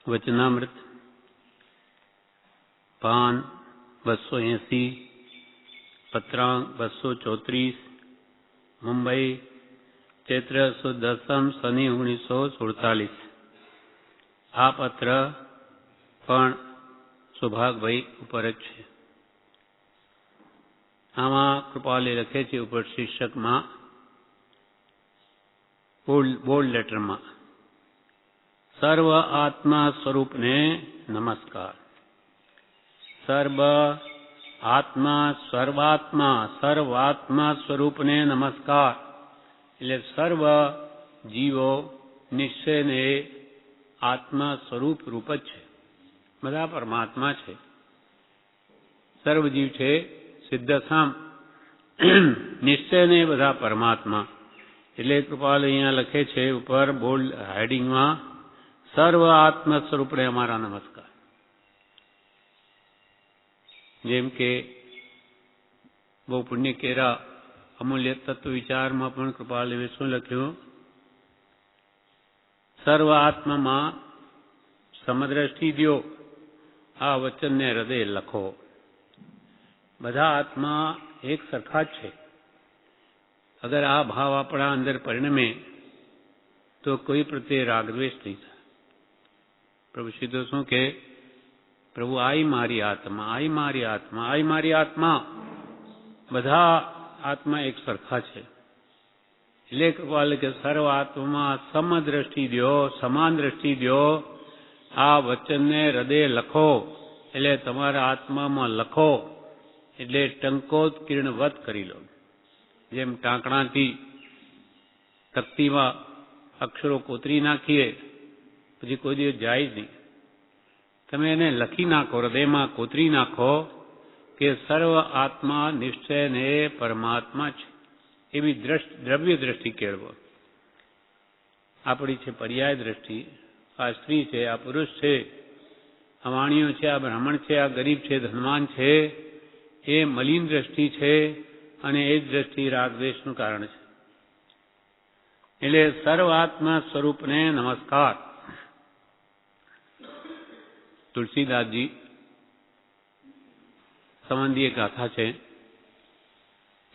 વચનામૃત પાન 280 પત્રાંક 234 મુંબઈ ચૈત્ર સુદ દસમ શનિ 1947. આ પત્ર પણ સુભાગભાઈ ઉપર જ છે. આમાં કૃપાલી લખે છે ઉપર શીર્ષકમાં બોલ્ડ લેટરમાં, સર્વ આત્મા સ્વરૂપને નમસ્કાર. સર્વ આત્મા સર્વાત્મા સ્વરૂપને નમસ્કાર. એટલે સર્વ જીવો નિશ્ચયને આત્મા સ્વરૂપ રૂપ જ છે. બધા પરમાત્મા છે. સર્વ જીવ છે સિદ્ધસામ, નિશ્ચયને બધા પરમાત્મા. એટલે કૃપાલ અહીંયા લખે છે ઉપર બોલ્ડ હેડિંગમાં, સર્વ આત્મ સ્વરૂપને અમારા નમસ્કાર. જેમ કે બહુ પુણ્ય કેરા અમૂલ્ય તત્વ વિચારમાં પણ કૃપાલે શું લખ્યું, સર્વ આત્મામાં સમદ્રષ્ટિ દ્યો, આ વચનને હૃદય લખો. બધા આત્મા એક સરખા જ છે. અગર આ ભાવ આપણા અંદર પરિણમે તો કોઈ પ્રત્યે રાગદ્વેષ નહીં થાય. પ્રભુ સીધો શું કે, પ્રભુ આઈ મારી આત્મા, આઈ મારી આત્મા, આઈ મારી આત્મા. બધા આત્મા એક સરખા છે. એટલે કૃપાલ કે સર્વ આત્મામાં સમદ્રષ્ટિ દ્યો, સમાન દ્રષ્ટિ દ્યો, આ વચનને હૃદય લખો. એટલે તમારા આત્મામાં લખો એટલે ટંકોત્કીર્ણવત કરી લો. જેમ ટાંકણાથી તકતીમાં અક્ષરો કોતરી નાખીએ પછી કોઈ દિવસ જાય જ નહીં. તમે એને લખી નાખો, હૃદયમાં કોતરી નાખો કે સર્વ આત્મા નિશ્ચયને પરમાત્મા છે. એવી દ્રવ્ય દ્રષ્ટિ કેળવો. આપણી છે પર્યાય દ્રષ્ટિ. આ સ્ત્રી છે, આ પુરુષ છે, આ વાણીઓ છે, આ બ્રાહ્મણ છે, આ ગરીબ છે, ધનવાન છે, એ મલિન દ્રષ્ટિ છે અને એ જ દ્રષ્ટિ રાગદ્વેષનું કારણ છે. એટલે સર્વ આત્મા સ્વરૂપને નમસ્કાર. તુલસીદાસજી संबंधी एक गाथा है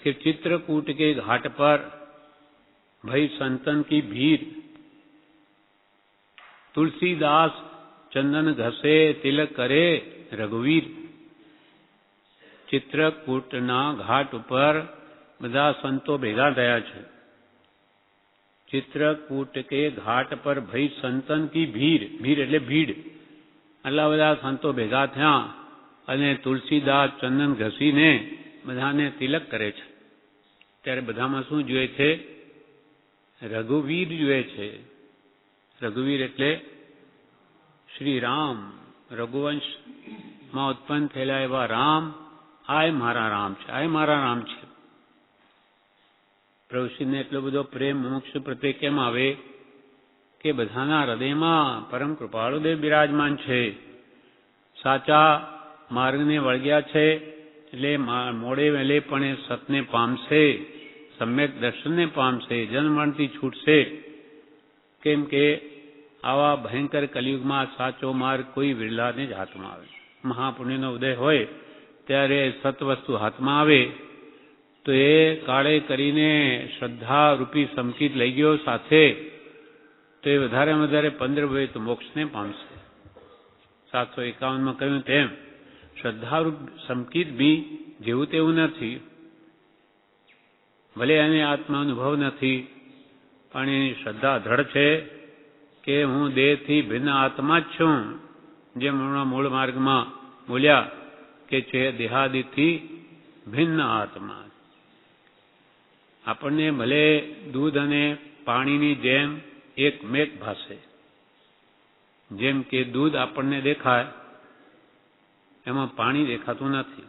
कि चित्रकूट के घाट पर भई संतन की भीड़, तुलसीदास चंदन घसे तिलक करे रघुवीर. ચિત્રકૂટના ઘાટ ઉપર બધા સંતો ભેગા થયા છે. ચિત્રકૂટ કે ઘાટ પર ભઈ સંતન કી ભીડ, ભીડ એટલે ભીડ. આટલા બધા સંતો ભેગા થયા અને તુલસીદાસ ચંદન ઘસીને બધાને તિલક કરે છે. ત્યારે બધામાં શું જોઈએ છે? રઘુવીર જોઈએ છે. રઘુવીર એટલે શ્રી રામ, રઘુવંશમાં ઉત્પન્ન થયેલા એવા રામ. આય મારા રામ છે, આય મારા રામ છે. પ્રભુશ્રીને એટલો બધો પ્રેમ મોક્ષ પ્રત્યે કેમ આવે કે બધાના હૃદયમાં પરમ કૃપાળુદેવ બિરાજમાન છે. સાચા માર્ગને વળગ્યા છે એટલે મોડે વહેલે પણ સતને પામશે, સમ્યક દર્શનને પામશે, જન્મમરણથી છૂટશે. કેમ કે આવા ભયંકર કલિયુગમાં સાચો માર્ગ કોઈ વિરલાને જ હાથમાં આવે. મહાપુણ્યનો ઉદય હોય ત્યારે સત્વસ્તુ હાથમાં આવે તો એ કાળે કરીને શ્રદ્ધા રૂપી સમકીત લઈ ગયો સાથે તો એ વધારેમાં વધારે 15 હોય તો મોક્ષને પામશે. 751માં કહ્યું તેમ શ્રદ્ધારૂપ સમકીત બી જેવું તેવું નથી. ભલે એને આત્મા અનુભવ નથી પણ એની શ્રદ્ધા દ્રઢ છે કે હું દેહથી ભિન્ન આત્મા જ છું. જેમ હમણાં મૂળ માર્ગમાં બોલ્યા કે છે દેહાદિથી ભિન્ન આત્મા. આપણને ભલે દૂધ અને પાણીની જેમ એક મેક ભાસે. જેમ કે દૂધ આપણને દેખાય એમાં પાણી દેખાતું નથી.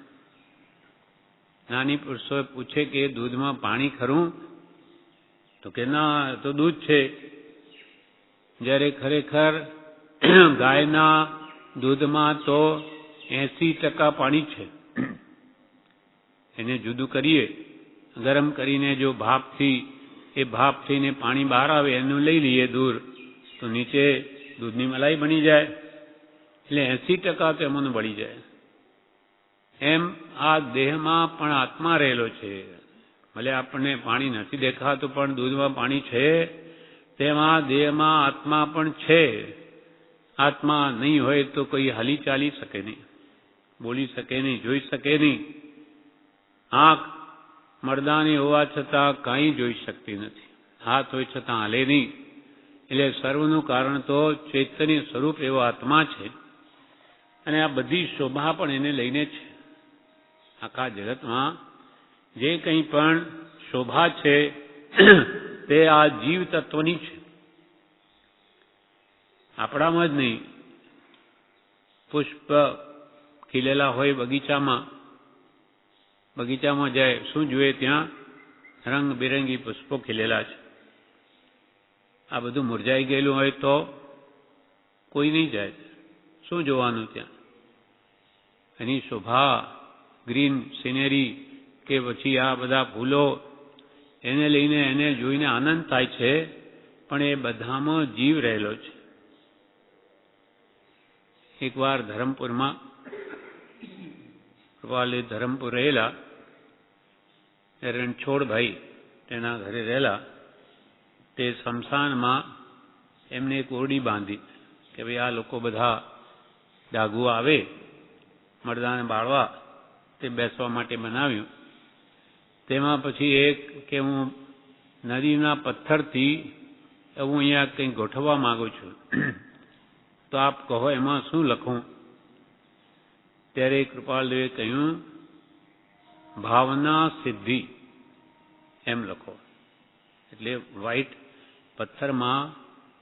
નાની પુરુષોએ પૂછે કે દૂધમાં પાણી ખરું? તો કે ના, તો દૂધ છે. જ્યારે ખરેખર ગાયના દૂધમાં તો 80% પાણી છે. એને જુદું કરીએ, ગરમ કરીને જો ભાપથી એ ભાપ થઈને પાણી બહાર આવે એનું લઈ લઈએ દૂર તો નીચે દૂધની મલાઈ બની જાય. એટલે 80% તો એમાંનું બળી જાય. એમ આ દેહમાં પણ આત્મા રહેલો છે. ભલે આપણને પાણી નથી દેખાતું, પણ દૂધમાં પાણી છે, તેમાં દેહમાં આત્મા પણ છે. આત્મા નહીં હોય તો કોઈ હાલી ચાલી શકે નહીં, બોલી શકે નહીં, જોઈ શકે નહીં. આંખ મરદાની હોવા છતાં કાંઈ જોઈ શકતી નથી, હાથ હોય છતાં હાલે નહીં. એટલે સર્વનું કારણ તો ચૈતન્ય સ્વરૂપ એવો આત્મા છે. અને આ બધી શોભા પણ એને લઈને છે. આખા જગતમાં જે કંઈ પણ શોભા છે તે આ જીવ તત્વની છે, આપણામાં જ નહીં. પુષ્પ ખીલેલા હોય બગીચામાં જાય, શું જોઈએ? ત્યાં રંગબેરંગી પુષ્પો ખીલેલા છે. આ બધું મુરઝાઈ ગયેલું હોય તો કોઈ નહીં જાય. શું જોવાનું ત્યાં? એની શોભા, ગ્રીન સિનેરી કે પછી આ બધા ફૂલો, એને લઈને એને જોઈને આનંદ થાય છે, પણ એ બધામાં જીવ રહેલો છે. એકવાર ધરમપુરમાં, કૃપાલદેવ ધરમપુર રહેલા, રણછોડભાઈ તેના ઘરે રહેલા. તે સ્મશાનમાં એમને એક ઓરડી બાંધી કે ભાઈ આ લોકો બધા ડાઘુ આવે મરદાને બાળવા, તે બેસવા માટે બનાવ્યું. તેમાં પછી એક કે હું નદીના પથ્થરથી હું અહીંયા કંઈક ગોઠવવા માગું છું, તો આપ કહો એમાં શું લખું? ત્યારે કૃપાલદેવે કહ્યું, ભાવના સિદ્ધિ એમ લખો. એટલે વ્હાઈટ પથ્થરમાં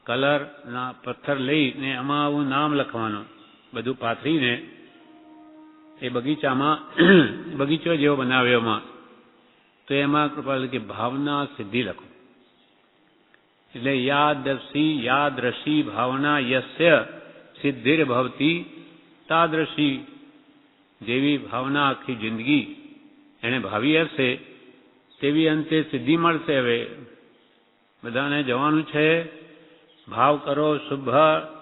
કલરના પથ્થર લઈને એમાં આવું નામ લખવાનું, બધું પાથરીને એ બગીચો જેવો બનાવ્યો એમાં. તો એમાં કૃપાલદેવ કે ભાવના સિદ્ધિ લખો. એટલે યાદૃશી ભાવના યસ્ય સિદ્ધિર ભવતી તાદૃશી. જેવી ભાવના આખી જિંદગી એને ભાવી હશે તેવી અંતે સિદ્ધિ મળશે. હવે બધાને જવાનું છે. ભાવ કરો શુભ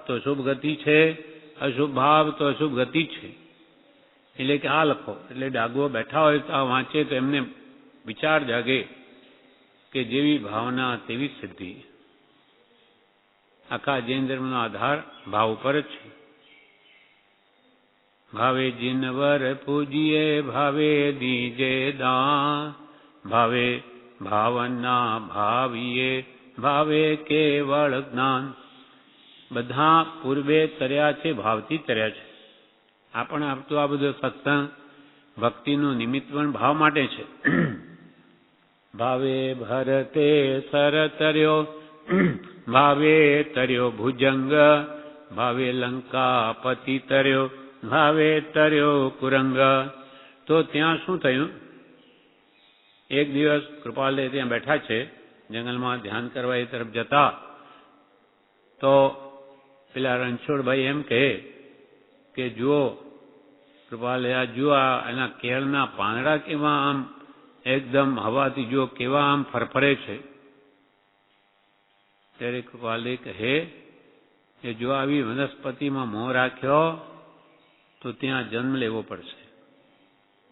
તો શુભ ગતિ છે, અશુભ ભાવ તો અશુભ ગતિ છે. એટલે કે આ લખો. એટલે ડાઘો બેઠા હોય તો આ વાંચે તો એમને વિચાર જાગે કે જેવી ભાવના તેવી સિદ્ધિ. આખા જૈન ધર્મનો આધાર ભાવ ઉપર જ છે. ભાવે જીનવર પૂજીએ, ભાવે દીજે દાન, ભાવે ભાવના ભાવીએ, ભાવે કેવળ જ્ઞાન. બધા પૂર્વે તર્યા છે, ભાવથી તર્યા છે. આપણે આપતું આ બધું સત્સંગ ભક્તિનું નિમિત્ત પણ ભાવ માટે છે. ભાવે ભરતે સર તર્યો, ભાવે તર્યો ભુજંગ, ભાવે લંકાપતિ તર્યો, ભાવે તર્યો કુરંગ. તો ત્યાં શું થયું? એક દિવસ કૃપાલદેવ ત્યાં બેઠા છે જંગલમાં ધ્યાન કરવા એ તરફ જતા, તો પેલા રણછોડભાઈ એમ કહે કે જુઓ કૃપાલદેવ, જુઓ એના કેળના પાંદડા કેવા આમ એકદમ હવાથી જુઓ કેવા આમ ફરફરે છે. ત્યારે કૃપાલદેવ કહે કે જો આવી વનસ્પતિમાં મોહ રાખ્યો તો ત્યાં જન્મ લેવો પડશે.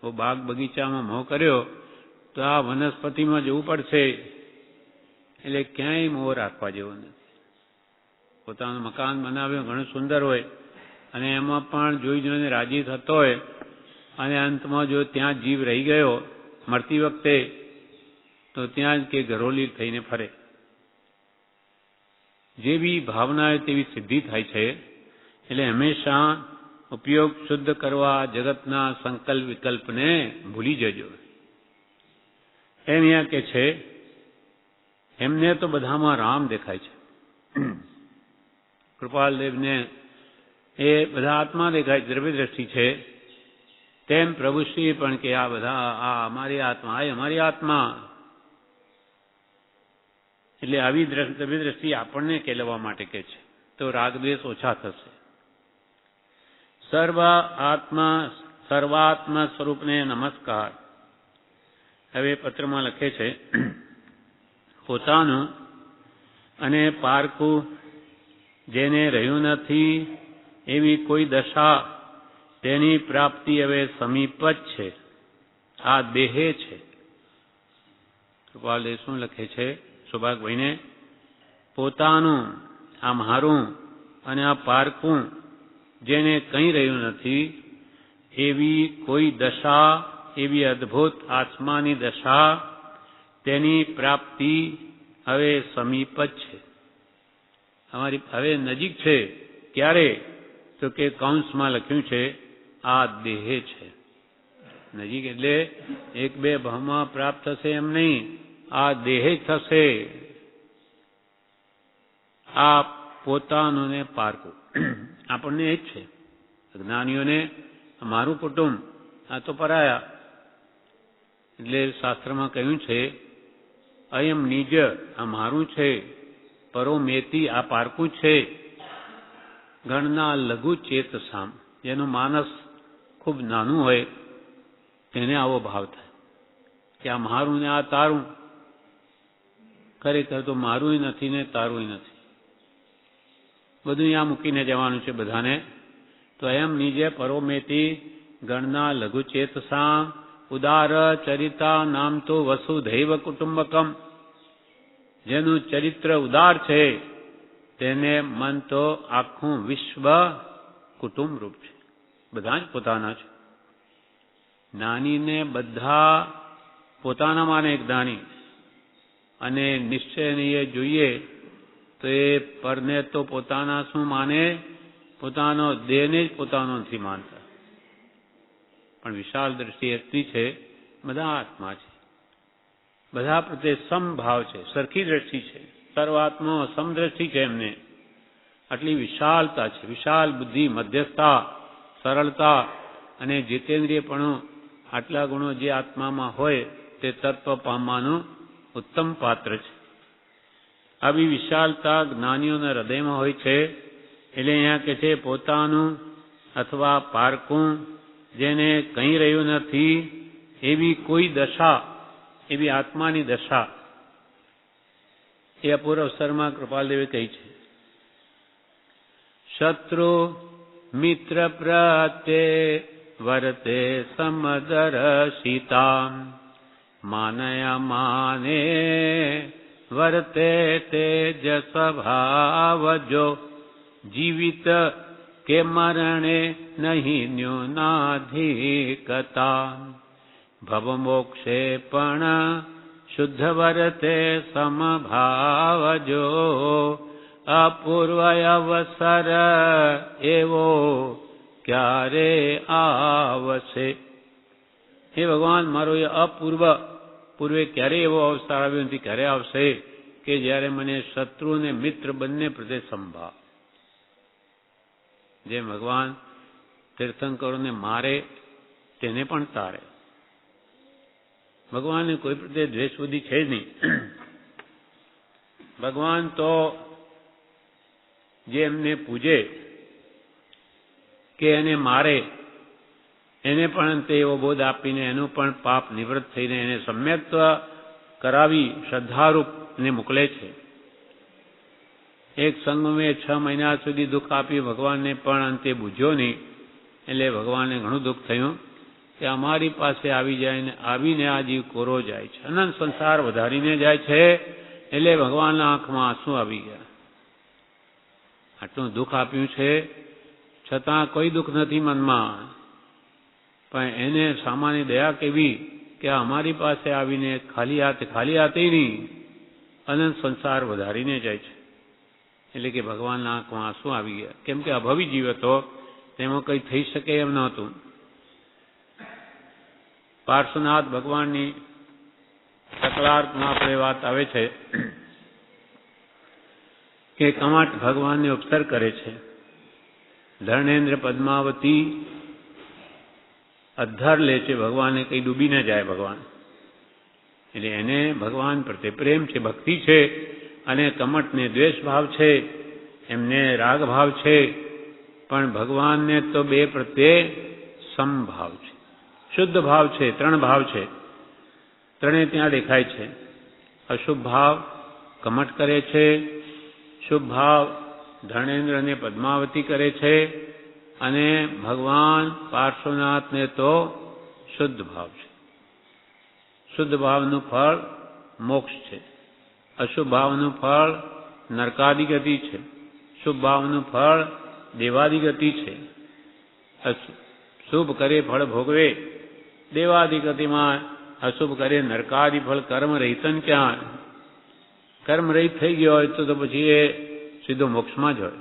તો બાગ બગીચામાં મોહ કર્યો તો આ વનસ્પતિમાં જવું પડશે. એટલે ક્યાંય મોહ રાખવા જેવો નથી. પોતાનું મકાન બનાવ્યું ઘણું સુંદર હોય અને એમાં પણ જોઈ જોઈને રાજી થતો હોય અને અંતમાં જો ત્યાં જીવ રહી ગયો મરતી વખતે તો ત્યાં જ કે ઘરોલી થઈને ફરે. જેવી ભાવના હોય તેવી સિદ્ધિ થાય છે. એટલે હંમેશા ઉપયોગ શુદ્ધ કરવા જગતના સંકલ્પ વિકલ્પને ભૂલી જજો. એમ અહીંયા કે છે એમને તો બધામાં રામ દેખાય છે. કૃપાલદેવને એ બધા આત્મા દેખાય, દ્રવ્ય દ્રષ્ટિ છે. તેમ પ્રભુશ્રી પણ કે આ બધા આ અમારી આત્મા, આ અમારી આત્મા. એટલે આવી દ્રવ્ય દ્રષ્ટિ આપણને કેળવવા માટે કે છે, તો રાગદ્વેષ ઓછા થશે. સર્વાત્મ સ્વરૂપને નમસ્કાર. હવે પત્રમાં લખે છે, પોતાનું અને પારકું જેને રહ્યું નથી એવી કોઈ દશા તેની પ્રાપ્તિ હવે સમીપ જ છે. આ દેહે છે. કૃપાલદેવ શું લખે છે સુભાગભાઈને? પોતાનું, આ મારું અને આ પારકું જેને કંઈ રહ્યું નથી, એવી કોઈ દશા, એવી અદ્ભુત આત્માની દશા, તેની પ્રાપ્તિ હવે સમીપ જ છે. અમારી હવે નજીક છે. ક્યારે? તો કે કૌંસમાં લખ્યું છે આ દેહે છે. નજીક એટલે એક બે ભાવમાં પ્રાપ્ત થશે એમ નહીં, આ દેહે થશે. આ પોતાનું ને પારકું આપણને એ જ છે. જ્ઞાનીઓને મારું કુટુંબ, આ તો પરાયા. એટલે શાસ્ત્રમાં કહ્યું છે અયમ નિજ, આ મારું છે, પરોમેતી, આ પારકું છે, ગણના લઘુ ચેતસામ, જેનું માનસ ખૂબ નાનું હોય તેને આવો ભાવ થાય કે આ મારું ને આ તારું. ખરેખર તો મારું નથી ને તારું નથી, બધું અહીંયા મૂકીને જવાનું છે બધાને. તો એમ નીજે પરોમેતી ગણના લઘુ ચેતસામ ઉદાર ચરિતા નામ તો વસુધૈવ કુટુંબકમ, જેનું ચરિત્ર ઉદાર છે તેને મન તો આખું વિશ્વ કુટુંબ રૂપ છે. બધા જ પોતાના છે. જ્ઞાનીને બધા પોતાના માને જ્ઞાની, અને નિશ્ચયનીય જોઈએ તો એ પરને તો પોતાના શું માને? પોતાનો દેહને જ પોતાનો નથી માનતા. પણ વિશાળ દ્રષ્ટિ એટલી છે, બધા આત્મા છે, બધા પ્રત્યે સમભાવ છે, સરખી દ્રષ્ટિ છે, સર્વાત્મા સમદ્રષ્ટિ છે. એમને આટલી વિશાળતા છે, વિશાળ બુદ્ધિ, મધ્યસ્થતા, સરળતા અને જીતેન્દ્રિયપણું, આટલા ગુણો જે આત્મામાં હોય તે તત્વ પામવાનું ઉત્તમ પાત્ર છે. આવી વિશાળતા જ્ઞાનીઓના હૃદયમાં હોય છે. એટલે અહીંયા કે છે પોતાનું અથવા પારકું જેને કંઈ રહ્યું નથી, એવી કોઈ દશા, એવી આત્માની દશા, એ અપૂર્વ અવસરમાં કૃપાલદેવે કહી છે. શત્રુ મિત્ર પ્રત્યે વર્તે સમદર્શિતા, માનયા માને વર્તે તેજ સ્વભાવજો, જીવિત કે મરણે નહીં ન્યૂનાધિકતા, ભવમોક્ષે પણ શુદ્ધ વર્તે સમભાવજો, અપૂર્વ અવસર એવો ક્યારે આવશે. હે ભગવાન, મારો એ પૂર્વે ક્યારે એવો અવસર આવ્યો નથી, ક્યારે આવશે કે જ્યારે મને શત્રુ અને મિત્ર બંને પ્રત્યે સંભાવ. જે ભગવાન તીર્થંકરોને મારે તેને પણ તારે. ભગવાનને કોઈ પ્રત્યે દ્વેષ બુદ્ધિ છે જ નહીં. ભગવાન તો જે એમને પૂજે કે એને મારે, એને પણ અંતે એવો બોધ આપીને એનું પણ પાપ નિવૃત્ત થઈને એને સમ્યક્ત્વ કરાવી શ્રદ્ધારૂપ ને મોકલે છે. એક સંગમે 6 મહિના સુધી દુઃખ આપ્યું ભગવાનને, પણ અંતે બુજ્યો નહીં. એટલે ભગવાનને ઘણું દુઃખ થયું કે અમારી પાસે આવી જાય ને આવીને આ જીવ કોરો જાય છે, અનંત સંસાર વધારીને જાય છે. એટલે ભગવાનના આંખમાં આંસુ આવી ગયા. આટલું દુઃખ આપ્યું છે છતાં કોઈ દુઃખ નથી મનમાં, પણ એને સામાન્ય દયા કેવી કે અમારી પાસે આવીને ખાલી હાથે નહીં, અનંત સંસાર વધારીને જાય છે. એટલે કે ભગવાનના આંખમાં આંસુ આવી ગયા. કેમ કે અભાવી જીવ હતો, તેમાં કંઈ થઈ શકે એમ નહોતું. પાર્શ્વનાથ ભગવાનની સકલાર્થમાં આપણે વાત આવે છે કે કમાટ ભગવાનને ઉપસર કરે છે. ધર્ણેન્દ્ર પદ્માવતી અધ્ધર લે છે, ભગવાનને કંઈ ડૂબી ન જાય ભગવાન. એટલે એને ભગવાન પ્રત્યે પ્રેમ છે, ભક્તિ છે, અને કમટને દ્વેષ ભાવ છે, એમને રાગ ભાવ છે. પણ ભગવાનને તો બે પ્રત્યે સમભાવ છે, શુદ્ધ ભાવ છે. 3 ભાવ છે, ત્રણે ત્યાં દેખાય છે. અશુભ ભાવ કમટ કરે છે, શુભ ભાવ ધર્ણેન્દ્ર અને પદ્માવતી કરે છે, અને ભગવાન પાર્શ્વનાથને તો શુદ્ધ ભાવ છે. શુદ્ધ ભાવનું ફળ મોક્ષ છે. અશુભ ભાવનું ફળ નરકાદિગતિ છે. શુભ ભાવનું ફળ દેવાદિગતિ છે. શુભ કરે ફળ ભોગવે દેવાદિગતિમાં, અશુભ કરે નરકાદિ ફળ. કર્મ રહિતન ક્યાં? કર્મ રહિત થઈ ગયો હોય તો પછી એ સીધો મોક્ષમાં જ હોય.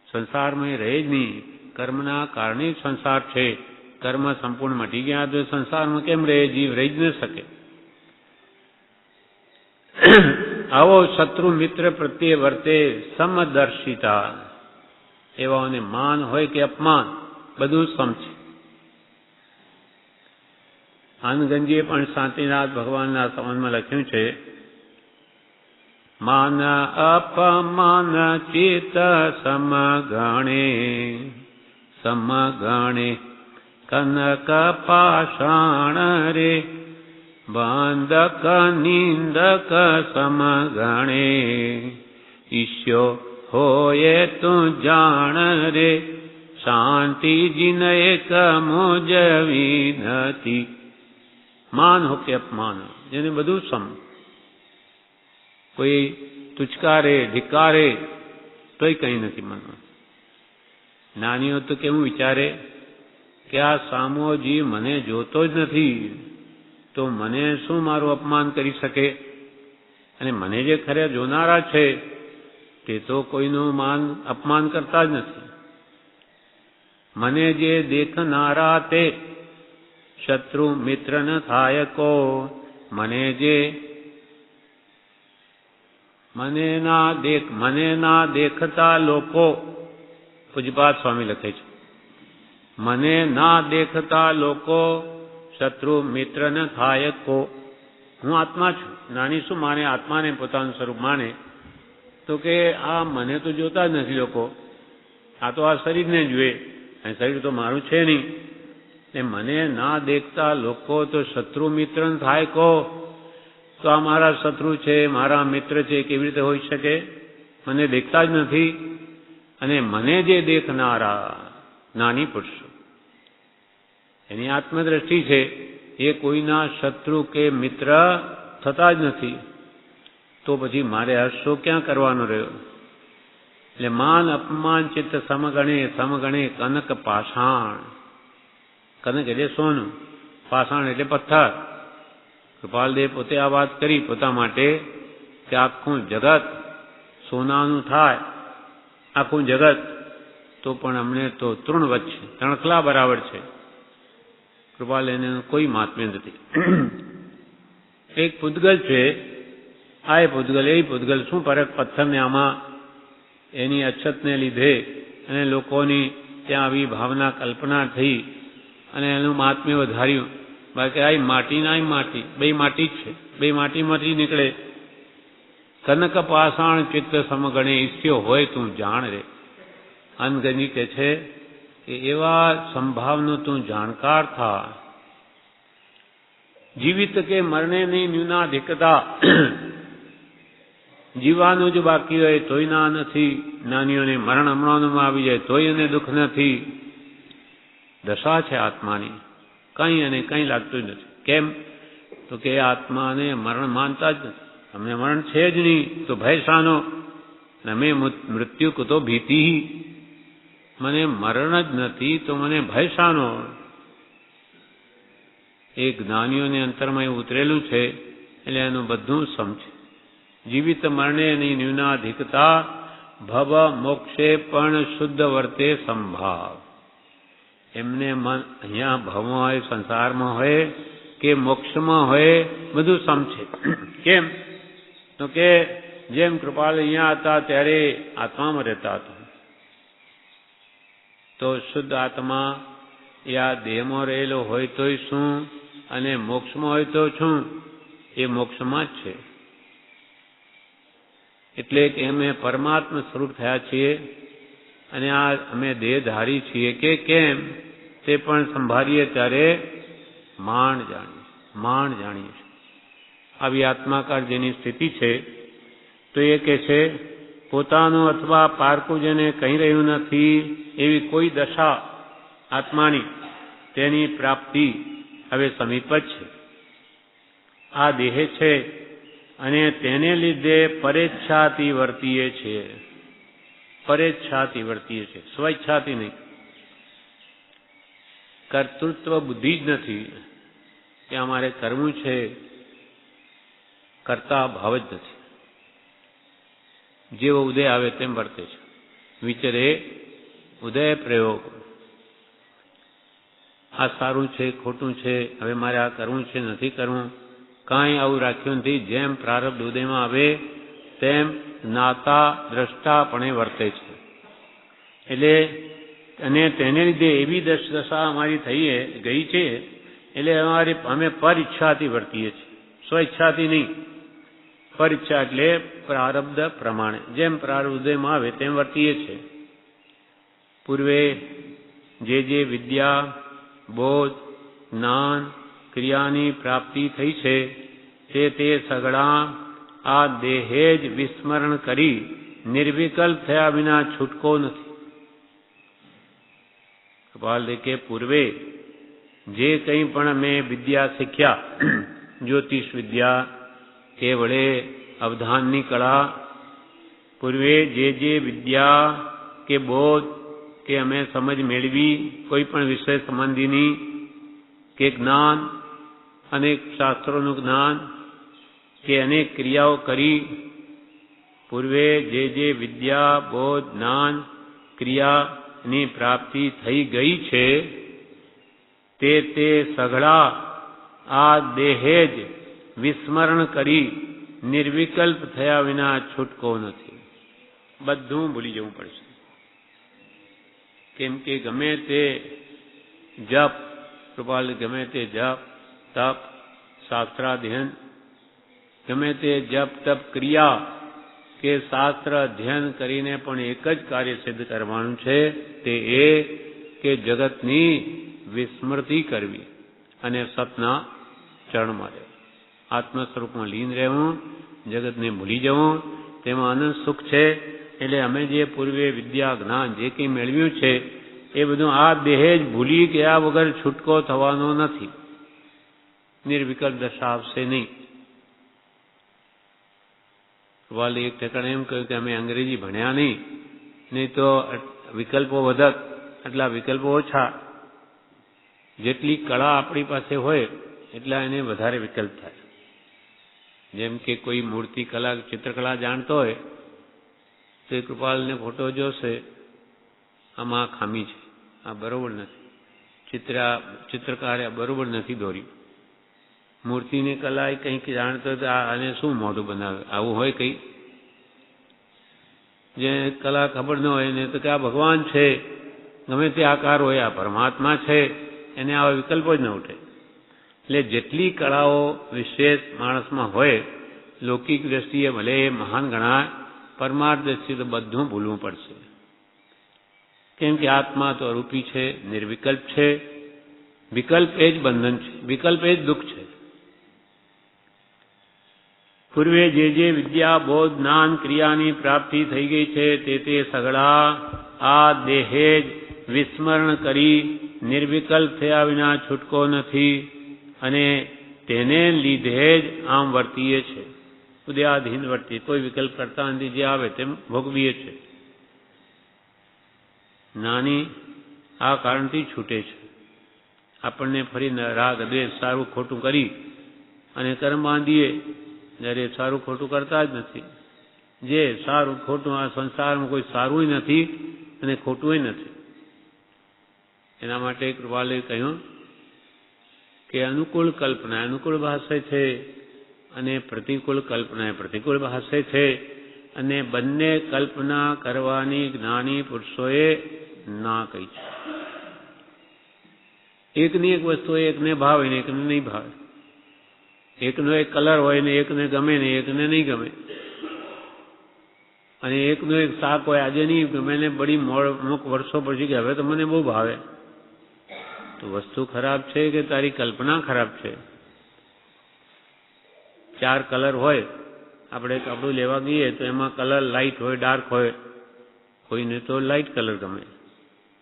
સંસારમાં એ રહે જ નહીં. કર્મના કારણે જ સંસાર છે. કર્મ સંપૂર્ણ મટી ગયા તો સંસારમાં કેમ રહે? જીવ રહી જ ન શકે. આવો શત્રુ મિત્ર પ્રત્યે વર્તે સમદર્શિતા. એવાઓને માન હોય કે અપમાન બધું સમ છે. આનંદગંજીએ પણ શાંતિનાથ ભગવાનના સંબંધમાં લખ્યું છે, માન અપમાન ચિત્ત સમગણે, સમગણે કનક પાષાણ રે, બંધક નિંદક સમગણે, ઈશ્યો હોયે તું જાણ રે, શાંતિ જીન એક મુજવી નથી. માન હો કે અપમાન, જેને બધું સમ. કોઈ તુચકારે ધિકારે તોય કંઈ નથી મનમાં. નાનીઓ તો કેવું વિચારે કે આ સામો જીવ મને જોતો જ નથી તો મને શું મારું અપમાન કરી શકે? અને મને જે ખરે જોનારા છે તે તો કોઈનું અપમાન કરતા જ નથી. મને જે દેખનારા તે શત્રુ મિત્ર ન થાય કો. મને ના દેખતા લોકો, પૂજ્યપાદ સ્વામી લખે છે, મને ના દેખતા લોકો શત્રુ મિત્ર ન થાય કો. હું આત્મા છું. નાની શું માને? આત્માને પોતાનું સ્વરૂપ માને તો કે આ મને તો જોતા જ નથી લોકો, આ તો આ શરીરને જુએ, અને શરીર તો મારું છે નહીં. એ મને ના દેખતા લોકો તો શત્રુ મિત્ર ન થાય કો. તો આ મારા શત્રુ છે, મારા મિત્ર છે, કેવી રીતે હોઈ શકે? મને દેખતા જ નથી. અને મને જે દેખનારા નાની પુરુષો, એની આત્મદ્રષ્ટિ છે, એ કોઈના શત્રુ કે મિત્ર થતા જ નથી. તો પછી મારે હર્ષો ક્યાં કરવાનો રહ્યો? એટલે માન અપમાન ચિત્ત સમગણે, સમગણે કનક પાષાણ. કનક એટલે સોનું, પાષાણ એટલે પથ્થર. કૃપાલદેવ પોતે આ વાત કરી પોતા માટે કે આખું જગત સોનાનું થાય, આખું જગત, તો પણ અમને તો તૃણવત છે, તણખલા બરાબર છે. કૃપાલદેવનું કોઈ મહાત્મ્ય નથી. એક પૂતગલ છે, આ એ પૂતગલ શું ફરક? પથ્થરને આમાં એની અછતને લીધે અને લોકોની ત્યાં આવી ભાવના કલ્પના થઈ અને એનું મહાત્મ્ય વધાર્યું. બાકી આ માટી ના માટી, બે માટી જ છે, બે માટીમાંથી નીકળે. કનક પાષાણ ચિત્ત સમગણે, ઈચ્છ્યો હોય તું જાણ રે. આનંદગંજી કહે છે કે એવા સંભાવનો તું જાણકાર થા. જીવિત કે મરણે નહીં ન્યૂનાધિકતા. જીવવાનું જ બાકી હોય તોય ના નથી. નાનીઓને મરણ હમણાં આવી જાય તોય એને દુઃખ નથી. દશા છે આત્માની, કંઈ અને કંઈ લાગતું જ નથી. કેમ? તો કે આત્માને મરણ માનતા જ નથી. અમને મરણ છે જ નહીં તો ભય શાનો? નમે મૃત્યુ કુતો ભીતિ. મને મરણ જ નથી તો મને ભય શાનો? એ જ્ઞાનીઓને અંતરમાં એવું ઉતરેલું છે, એટલે એનું બધું સમ છે. જીવિત મરણે નહીં ન્યૂનાધિકતા, ભવ મોક્ષે પણ શુદ્ધ વર્તે સંભાવ. એમને મન અહીંયા ભવમાં હોય, સંસારમાં હોય કે મોક્ષમાં હોય, બધું સમ છે. કેમ? તો કે જેમ કૃપાલ અહીંયા હતા ત્યારે આત્મામાં રહેતા હતા, તો શુદ્ધ આત્મા એ આ દેહમાં રહેલો હોય તોય શું, અને મોક્ષમાં હોય તો શું? એ મોક્ષમાં જ છે. એટલે કે અમે પરમાત્મા સ્વરૂપ થયા છીએ અને આ અમે દેહધારી છીએ કે કેમ, તે પણ સંભાળીએ ત્યારે માંડ જાણીએ. આવી આત્માકાર જેની સ્થિતિ છે તો એ કહે છે પોતાનું અથવા પારકું જેને કહી રહ્યું નથી એવી કોઈ દશા આત્માની તેની પ્રાપ્તિ હવે સમીપ જ છે. આ દેહ છે અને તેને લીધે પરેચ્છાથી વર્તીએ છીએ. પરેચ્છાથી વર્તીએ છીએ, સ્વેચ્છાથી નહીં. કર્તૃત્વ બુદ્ધિ જ નથી કે અમારે કરવું છે, કરતા ભાવ જ નથી. જેવો ઉદય આવે તેમ વર્તે છે. વિચરે ઉદય પ્રયોગ. આ સારું છે, ખોટું છે, હવે મારે આ કરવું છે, નથી કરવું, કાંઈ આવું રાખ્યું નથી. જેમ પ્રારબ્ધ ઉદયમાં આવે તેમ જ્ઞાતા દ્રષ્ટાપણે વર્તે છે. એટલે અને તેને લીધે એવી દશા અમારી ગઈ છે એટલે અમે પર ઈચ્છાથી વર્તીએ છીએ, સ્વેચ્છાથી નહીં. પર ઈચ્છા એટલે પ્રારબ્ધ પ્રમાણે જેમ પ્રારબ્ધ ઉદયમાં આવે તેમ વર્તીએ છીએ. પૂર્વે જે વિદ્યા, બોધ, જ્ઞાન, ક્રિયાની પ્રાપ્તિ થઈ છે તે સગળા આ દેહે જ વિસ્મરણ કરી નિર્વિકલ્પ થયા વિના છૂટકો નથી. કપાલ કે પૂર્વે જે કંઈ પણ અમે વિદ્યા શીખ્યા, જ્યોતિષ વિદ્યા કે વડે અવધાનની કળા, પૂર્વે જે વિદ્યા કે બોધ કે અમે સમજ મેળવી કોઈ પણ વિષય સંબંધીની, કે જ્ઞાન, અનેક શાસ્ત્રોનું જ્ઞાન, કે અનેક ક્રિયાઓ કરી, પૂર્વે જે વિદ્યા, બોધ, જ્ઞાન, ક્રિયાની પ્રાપ્તિ થઈ ગઈ છે તે સઘળા આ દેહે જ વિસ્મરણ કરી નિર્વિકલ્પ થયા વિના છૂટકો નથી. બધું ભૂલી જવું પડશે. કેમ કે ગમે તે જપ, કૃપાલ, ગમે તે જપ તપ શાસ્ત્રાધ્યયન, ગમે તે જપ તપ ક્રિયા કે શાસ્ત્ર અધ્યયન કરીને પણ એક જ કાર્ય સિદ્ધ કરવાનું છે, તે એ કે જગતની વિસ્મૃતિ કરવી અને સતના ચરણમાં રહેવું, આત્મ સ્વરૂપમાં લીન રહેવું, જગતને ભૂલી જવું. તેમાં અનંત સુખ છે. એટલે અમે જે પૂર્વે વિદ્યા, જ્ઞાન જે કંઈ મેળવ્યું છે એ બધું આ દેહ જ ભૂલી ગયા વગર છૂટકો થવાનો નથી. નિર્વિકલ્પ દશા આવશે નહીં. વાલી એક ઠેકાણે એમ કહ્યું કે અમે અંગ્રેજી ભણ્યા નહીં તો વિકલ્પો વધત, એટલા વિકલ્પો ઓછા. જેટલી કળા આપણી પાસે હોય એટલા એને વધારે વિકલ્પ થાય. જેમ કે કોઈ મૂર્તિ કલા, ચિત્રકલા જાણતો હોય તો એ કૃપાલને ફોટો જોશે, આમાં ખામી છે, આ બરોબર નથી, ચિત્રકારે બરોબર નથી દોર્યું. મૂર્તિની કલા એ કંઈક જાણતો હોય તો આને શું મોઢું બનાવે, આવું હોય કંઈ. જે કલા ખબર ન હોય ને તો કે આ ભગવાન છે, ગમે તે આકાર હોય, આ પરમાત્મા છે, એને આવા વિકલ્પો જ ન ઉઠે. એટલે જેટલી કળાઓ વિશેષ માણસમાં હોય, લૌકિક દ્રષ્ટિએ ભલે એ મહાન ગણાય, પરમાર્થ દ્રષ્ટિએ તો બધું ભૂલવું પડશે. કેમ કે આત્મા તો અરૂપી છે, નિર્વિકલ્પ છે. વિકલ્પ એ જ બંધન છે, વિકલ્પ એ જ દુઃખ છે. પૂર્વે જે વિદ્યા, બોધ, જ્ઞાન, ક્રિયાની પ્રાપ્તિ થઈ ગઈ છે તે સગળા આ દેહે જ વિસ્મરણ કરી નિર્વિકલ્પ થયા વિના છૂટકો નથી અને તેને લીધે જ આમ વર્તીએ છે. ઉદયાધીન વર્તીએ, કોઈ વિકલ્પ કરતા નથી, જે આવે તેમ ભોગવીએ છે. નાની આ કારણથી છૂટે છે. આપણને ફરી રાગ દ્વેષ સારું ખોટું કરી અને કર્મ બાંધીએ, જ્યારે સારું ખોટું કરતા જ નથી. જે સારું ખોટું આ સંસારમાં કોઈ સારું નથી અને ખોટું નથી. એના માટે કૃપાલે કહ્યું કે અનુકૂળ કલ્પના અનુકૂળ ભાષે છે અને પ્રતિકૂળ કલ્પના એ પ્રતિકૂળ ભાષે છે. અને બંને કલ્પના કરવાની જ્ઞાની પુરુષોએ ના કહી છે. એકની એક વસ્તુ એકને ભાવે ને એકને નહીં ભાવે. એકનો એક કલર હોય ને એકને ગમે ને એકને નહીં ગમે. અને એકનું એક શાક હોય, આજે નહીં ગમે ને બધી અમુક વર્ષો પછી કે હવે તો મને બહુ ભાવે. તો વસ્તુ ખરાબ છે કે તારી કલ્પના ખરાબ છે? 4 કલર હોય આપણે કપડું લેવા ગઈએ તો એમાં કલર લાઇટ હોય, ડાર્ક હોય. કોઈને તો લાઇટ કલર ગમે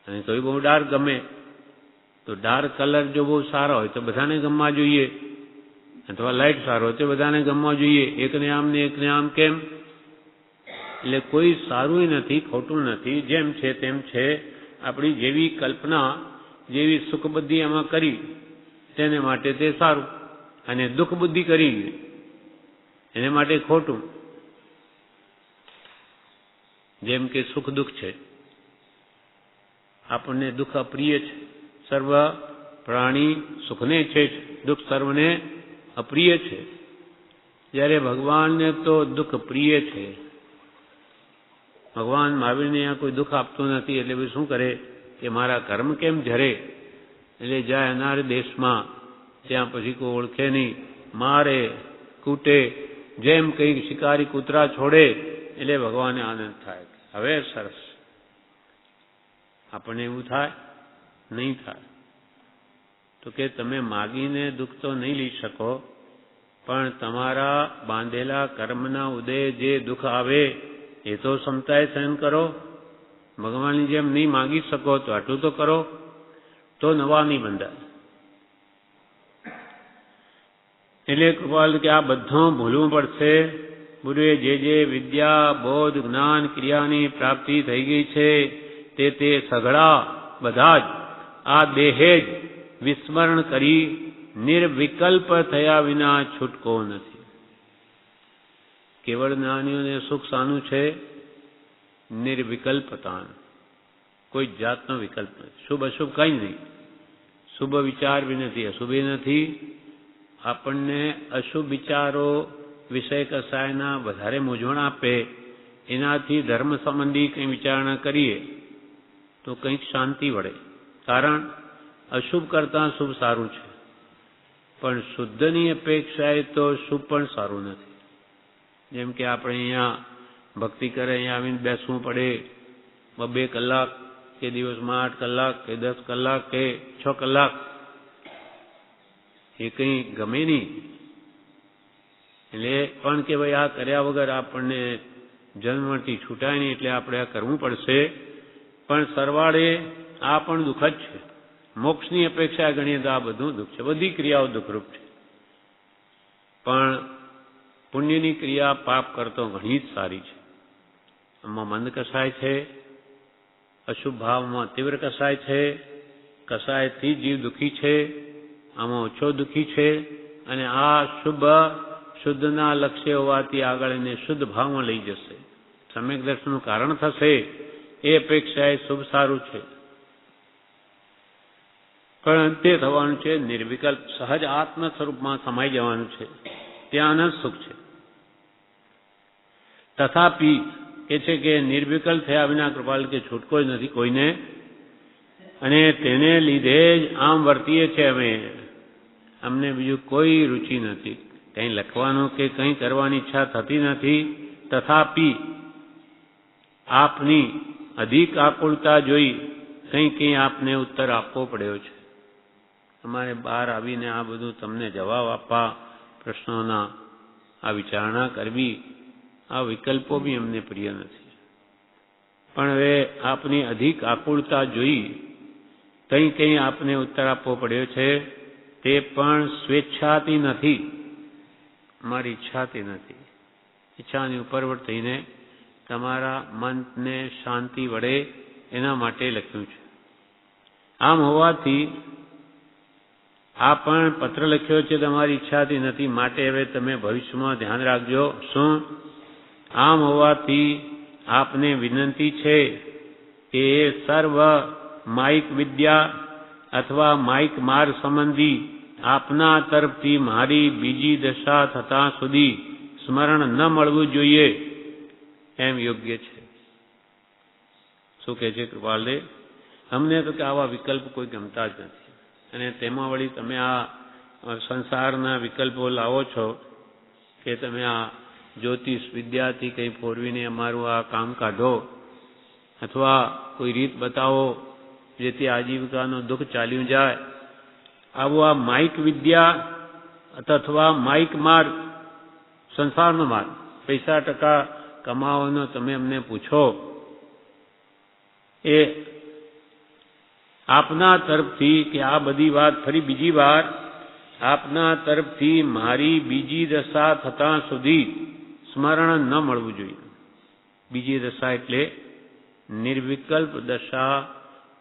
અને કોઈ બહુ ડાર્ક ગમે. તો ડાર્ક કલર જો બહુ સારો હોય તો બધાને ગમવા જોઈએ, અથવા લાઇટ સારો હોય તો બધાને ગમવા જોઈએ. એકને આમ ને એકને આમ કેમ? એટલે કોઈ સારું નથી, ખોટું નથી. જેમ છે તેમ છે. આપણી જેવી કલ્પના, જેવી સુખ બુદ્ધિ એમાં કરી તેને માટે તે સારું, અને દુઃખ બુદ્ધિ કરી એને માટે ખોટું. જેમ કે સુખ દુઃખ છે, આપણને દુઃખ અપ્રિય છે. સર્વ પ્રાણી સુખને છે, દુઃખ સર્વને અપ્રિય છે. જ્યારે ભગવાનને તો દુઃખ પ્રિય છે. ભગવાન મહાવીરને અહીંયા કોઈ દુઃખ આપતું નથી. એટલે પછી શું કરે કે મારા કર્મ કેમ ઝરે? એટલે જાય અનાર દેશમાં, ત્યાં પછી કોઈ ઓળખે નહીં, મારે, કૂટે, જેમ કંઈક શિકારી કૂતરા છોડે એટલે ભગવાનને આનંદ થાય. હવે સરસ. આપણને એવું થાય? નહીં થાય. તો કે તમે માગીને દુઃખ તો નહીં લઈ શકો, પણ તમારા બાંધેલા કર્મના ઉદય જે દુઃખ આવે એ તો ક્ષમતાએ સહન કરો. ભગવાનની જેમ નહીં માગી શકો તો આટલું તો કરો, તો નવા નહીં બંધાય. એટલે કૃપાલ કે આ બધું ભૂલવું પડશે. પૂર્વે જે વિદ્યા, બોધ, જ્ઞાન, ક્રિયાની પ્રાપ્તિ થઈ ગઈ છે તે સઘળા બધા જ આ દેહે જ વિસ્મરણ કરી નિર્વિકલ્પ થયા વિના છૂટકો નથી. કેવળ જ્ઞાનીઓને સુખ શાનું છે? નિર્વિકલ્પતા. કોઈ જાતનો વિકલ્પ નથી. શુભ અશુભ કંઈ નહીં. શુભ વિચાર બી નથી, અશુભ નથી. આપણને અશુભ વિચારો વિષય કસાયના વધારે મૂંઝવણ આપે, એનાથી ધર્મ સંબંધી કંઈ વિચારણા કરીએ તો કંઈક શાંતિ વળે. કારણ અશુભ કરતાં શુભ સારું છે, પણ શુદ્ધની અપેક્ષાએ તો શુભ પણ સારું નથી. જેમ કે આપણે અહીંયા ભક્તિ કરે, અહીંયા આવીને બેસવું પડે 2 કલાક, કે દિવસમાં 8 કલાક, કે 10 કલાક, કે 6 કલાક. એ કંઈ ગમે નહીં. એટલે પણ કે ભાઈ આ કર્યા વગર આપણને જન્મથી છૂટાય નહીં, એટલે આપણે આ કરવું પડશે. પણ સરવાળે આ પણ દુઃખ જ છે. મોક્ષની અપેક્ષા ગણીએ તો આ બધું દુઃખ છે. બધી ક્રિયાઓ દુઃખરૂપ છે. પણ પુણ્યની ક્રિયા પાપ કરતો ઘણી જ સારી છે. આમાં મંદ કસાય છે, અશુભ ભાવમાં તીવ્ર કસાય છે, કસાયથી જીવ દુઃખી છે, આમાં ઓછો દુઃખી છે. અને આ શુભ શુદ્ધના લક્ષ્ય હોવાથી આગળ એને શુદ્ધ ભાવમાં લઈ જશે, સમ્યક દર્શનનું કારણ થશે. એ અપેક્ષાએ શુભ સારું છે. પણ અંતે થવાનું છે નિર્વિકલ્પ, સહજ આત્મ સ્વરૂપમાં સમાઈ જવાનું છે. ત્યાં અનંત સુખ છે. તથાપિ કે છે કે નિર્વિકલ્પ થયા વિના કૃપાલ કે છૂટકો જ નથી કોઈને, અને તેને લીધે જ આમ વર્તીએ છે અમે. અમને બીજું કોઈ રુચિ નથી, કંઈ લખવાનું કે કંઈ કરવાની ઈચ્છા થતી નથી. તથાપિ આપની અધિક આકુળતા જોઈ કંઈ આપને ઉત્તર આપવો પડ્યો છે. અમારે બહાર આવીને આ બધું તમને જવાબ આપવા, પ્રશ્નોના આ વિચારણા કરવી, આ વિકલ્પો બી અમને પ્રિય નથી. પણ હવે આપની અધિક આકુળતા જોઈ કંઈ આપને ઉત્તર આપવો પડ્યો છે. તે પણ સ્વેચ્છાથી નથી, મારી ઈચ્છાથી નથી. ઈચ્છાની ઉપરવટ થઈને તમારા મનને શાંતિ વળે એના માટે લખ્યું છે. આમ હોવાથી આ પણ પત્ર લખ્યો છે તમારી ઈચ્છાથી નથી, માટે હવે તમે ભવિષ્યમાં ધ્યાન રાખજો. શું? આમ હોવાથી આપને વિનંતી છે કે સર્વ માઇક વિદ્યા અથવા માઇક માર્ગ સંબંધી આપના તરફથી મારી બીજી દશા થતાં સુધી સ્મરણ ન મળવું જોઈએ એમ યોગ્ય છે. શું કહે છે કૃપાલદેવ? અમને તો કે આવા વિકલ્પ કોઈ ગમતા જ નથી, અને તેમાં વળી તમે આ સંસારના વિકલ્પો લાવો છો કે તમે આ જ્યોતિષ વિદ્યાથી કંઈ ફોરવીને અમારું આ કામ કાઢો, અથવા કોઈ રીત બતાવો જેથી આજીવિકાનું દુઃખ ચાલ્યું જાય. આવું આ માઇક વિદ્યા અથવા માઇક માર્ગ, સંસારનો માર્ગ, પૈસા ટકા કમાવાનો તમે અમને પૂછો, એ આપના તરફથી કે આ બધી વાત ફરી બીજી વાર આપના તરફથી મારી બીજી દશા થતાં સુધી સ્મરણ ન મળવું જોઈએ. બીજી દશા એટલે નિર્વિકલ્પ દશા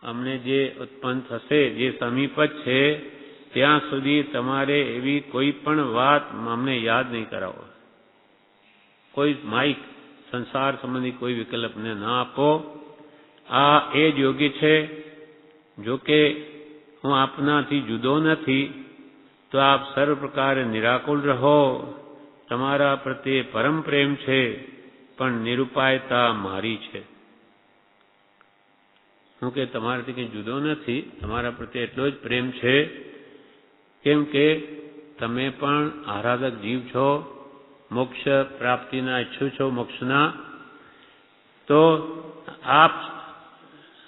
અમને જે ઉત્પન્ન થશે, જે સમીપ જ છે, ત્યાં સુધી તમારે એવી કોઈ પણ વાત અમને યાદ નહીં કરાવો. કોઈ માઇક સંસાર સંબંધી કોઈ વિકલ્પને ન આપો. આ એ જ યોગ્ય છે. જો કે હું આપનાથી જુદો નથી, તો આપ સર્વ પ્રકારે નિરાકુલ રહો. તમારા પ્રત્યે પરમ પ્રેમ છે, પણ નિરુપાયતા મારી છે. હું કે તમારાથી કંઈ જુદો નથી, તમારા પ્રત્યે એટલો જ પ્રેમ છે, કેમ કે તમે પણ આરાધક જીવ છો, મોક્ષ પ્રાપ્તિના ઈચ્છુ છો, મોક્ષના. તો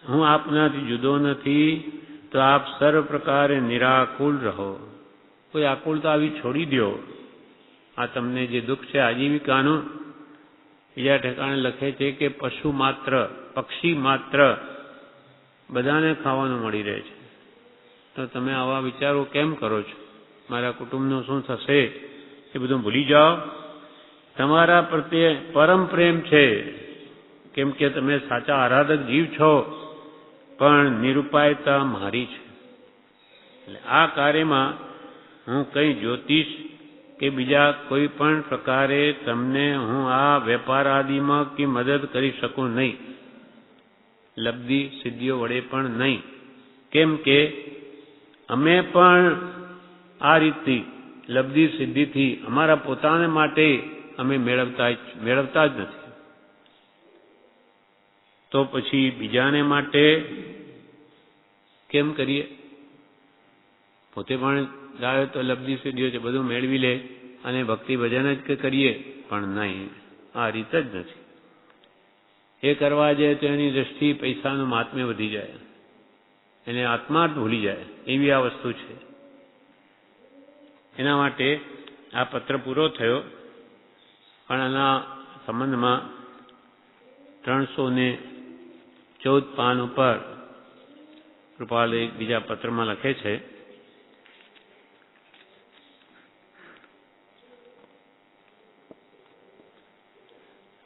હું આપનાથી જુદો નથી, તો આપ સર્વ પ્રકારે નિરાકુલ રહો. કોઈ આકુલતા આવી છોડી દો. આ તમને જે દુઃખ છે આજીવિકાનું, બીજા ઠેકાણે લખે છે કે પશુ માત્ર, પક્ષી માત્ર બધાને ખાવાનું મળી રહે છે, તો તમે આવા વિચારો કેમ કરો છો? મારા કુટુંબનું શું થશે એ બધું ભૂલી જાઓ. તમારા પ્રત્યે પરમ પ્રેમ છે, કેમ કે તમે સાચા આરાધક જીવ છો, પણ નિરુપાયતા મારી છે. એટલે આ કાર્યમાં હું કંઈ જ્યોતિષ કે બીજા કોઈ પણ પ્રકારે તમને હું આ વેપાર આદિમાં કે મદદ કરી શકું નહીં, લબ્ધિ સિદ્ધિઓ વડે પણ નહીં. કેમ કે અમે પણ આ રીતથી લબ્ધિ સિદ્ધિથી અમારા પોતાને માટે અમે મેળવતા જ નથી. તો પછી બીજાને માટે કેમ કરીએ? પોતે પણ ગાયો તો લબ્ધિ સિદ્ધિઓ છે, બધું મેળવી લે અને ભક્તિ ભજન જ કરીએ, પણ નહીં, આ રીત જ નથી. એ કરવા જાય તો એની દ્રષ્ટિ પૈસાનું મહાત્મ્ય વધી જાય, એને આત્મા જ ભૂલી જાય, એવી આ વસ્તુ છે. એના માટે આ પત્ર પૂરો થયો, પણ આના સંબંધમાં 314 પાન ઉપર કૃપાલ એક બીજા પત્રમાં લખે છે,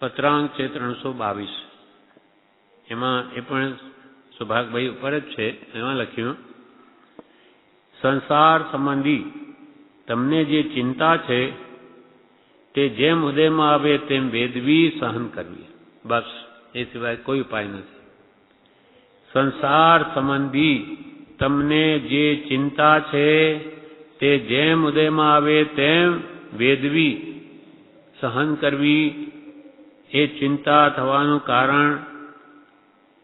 પત્રાંક છે 322. એમાં એ પણ સુભાગભાઈ ઉપર જ છે. એમાં લખ્યું, સંસાર સંબંધી તમને જે ચિંતા છે તે જેમ ઉદયમાં આવે તેમ વેદવી સહન કરવી. બસ, એ સિવાય કોઈ ઉપાય નથી. સંસાર સંબંધી તમને જે ચિંતા છે તે જેમ ઉદયમાં આવે તેમ વેદવી સહન કરવી. એ ચિંતા થવાનું કારણ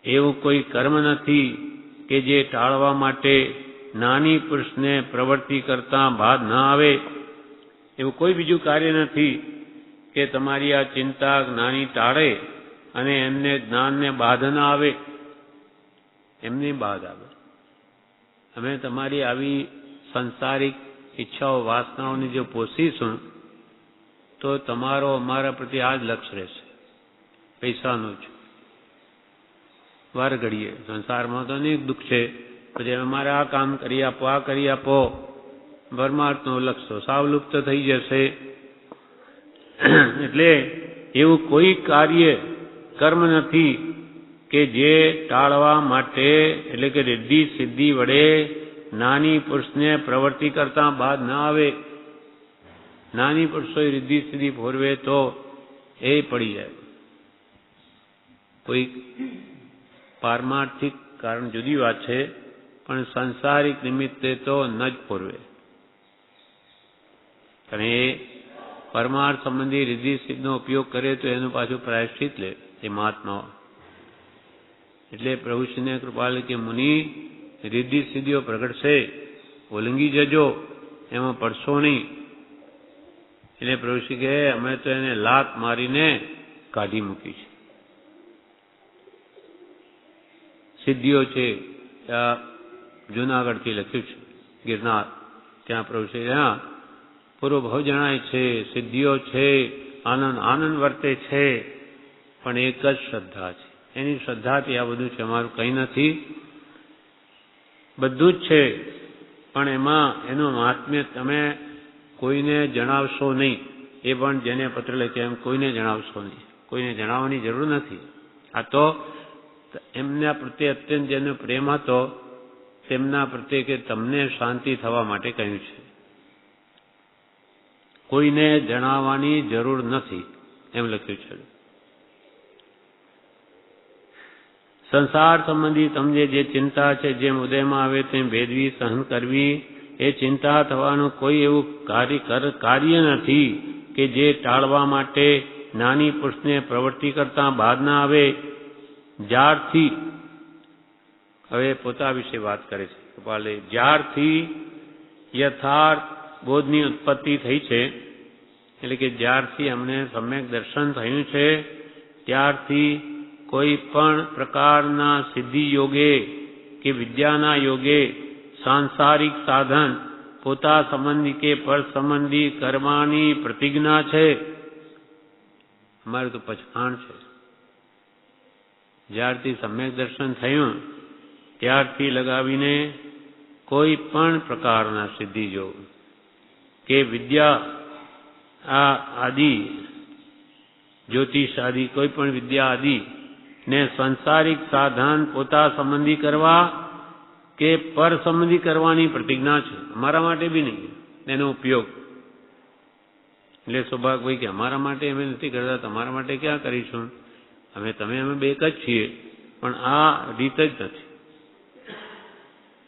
એવું કોઈ કર્મ નથી કે જે ટાળવા માટે નાની પુરુષને પ્રવૃત્તિ કરતા બાદ ન આવે. એવું કોઈ બીજું કાર્ય નથી કે તમારી આ ચિંતા જ્ઞાની ટાળે અને એમને જ્ઞાનને બાધ ન આવે. એમની બાધ આવે. અમે તમારી આવી સંસારિક ઈચ્છાઓ વાસનાઓને જો પોષીશું તો તમારો અમારા પ્રત્યે આ જ લક્ષ્ય રહેશે, પૈસાનું જ. વાર ઘડીએ સંસારમાં તો અનેક દુઃખ છે, પછી અમારે આ કામ કરી આપો, આ કરી આપો, પરમાર્થનો લક્ષ્ય સાવ લુપ્ત થઈ જશે. એટલે એવું કોઈ કાર્ય કર્મ નથી કે જે ટાળવા માટે, એટલે કે રિદ્ધિ સિદ્ધિ વડે નાની પુરુષને પ્રવૃત્તિ કરતા બાદ ન આવે. નાની પુરુષો રિદ્ધિ સિદ્ધિ ભોરવે તો એ પડી જાય. કોઈ પારમાર્થિક કારણ જુદી વાત છે, પણ સંસારિક નિમિત્તે તો ન જ પૂરવે. અને એ પરમાર્થ સંબંધી રિદ્ધિ સિદ્ધનો ઉપયોગ કરે તો એનું પાછું પ્રાયશ્ચિત લે એ મહાત્માઓ. એટલે પ્રભુશ્રીને કૃપાલ કે મુનિ રિદ્ધિ સિદ્ધિઓ પ્રગટશે, ઓલંગી જજો, એમાં પડશો નહીં. એટલે પ્રભુશ્રી કહે અમે તો એને લાત મારીને કાઢી મૂકી છે. સિદ્ધિઓ છે જૂનાગઢથી લખ્યું છે, ગિરનાર ત્યાં પ્રભુશ્રી પૂરો ભાવ જણાય છે. સિદ્ધિઓ છે આનંદ આનંદ વર્તે છે, પણ એક જ શ્રદ્ધા છે. એની શ્રદ્ધાથી આ બધું છે, અમારું કંઈ નથી. બધું જ છે, પણ એમાં એનું મહાત્મ્ય તમે કોઈને જણાવશો નહીં. એ પણ જેને પત્ર લખ્યા એમ કોઈને જણાવશો નહીં. કોઈને જણાવવાની જરૂર નથી. આ તો એમના પ્રત્યે અત્યંત જેનો પ્રેમ હતો તેમના પ્રત્યે કે તમને શાંતિ થવા માટે કહ્યું છે. કોઈને જણાવવાની જરૂર નથી એમ લખ્યું છે. સંસાર સંબંધી તમને જે ચિંતા છે, જેમ ઉદયમાં આવે તેમ ભેદવી સહન કરવી, એ ચિંતા થવાનું કોઈ એવું કાર્ય નથી કે જે ટાળવા માટે નાની પુરુષને પ્રવૃત્તિ કરતા બાદ ના આવે. જ્યારથી, હવે પોતા વિશે વાત કરે છે કૃપાલે, જ્યારથી યથાર્થ બોધની ઉત્પત્તિ થઈ છે, એટલે કે જ્યારથી અમને સમ્યક દર્શન થયું છે, ત્યારથી કોઈ પણ પ્રકારના સિદ્ધિ યોગે કે વિદ્યાના યોગે સાંસારિક સાધન પોતા સંબંધી કે પર સંબંધી કરવાની પ્રતિજ્ઞા છે. અમારું તો પછાણ છે. જ્યારથી સમ્યક દર્શન થયું ત્યારથી લગાવીને કોઈ પણ પ્રકારના સિદ્ધિ યોગ કે વિદ્યા આદિ, જ્યોતિષ આદિ કોઈ પણ વિદ્યા આદિ ને સંસારિક સાધન પોતા સંબંધી કરવા કે પર સંબંધી કરવાની પ્રતિજ્ઞા છે. અમારા માટે બી નહીં એનો ઉપયોગ. એટલે સૌભાગભાઈ કે અમારા માટે અમે નથી કરતા, તમારા માટે ક્યાં કરીશું? અમે બે એક જ છીએ, પણ આ રીત જ નથી.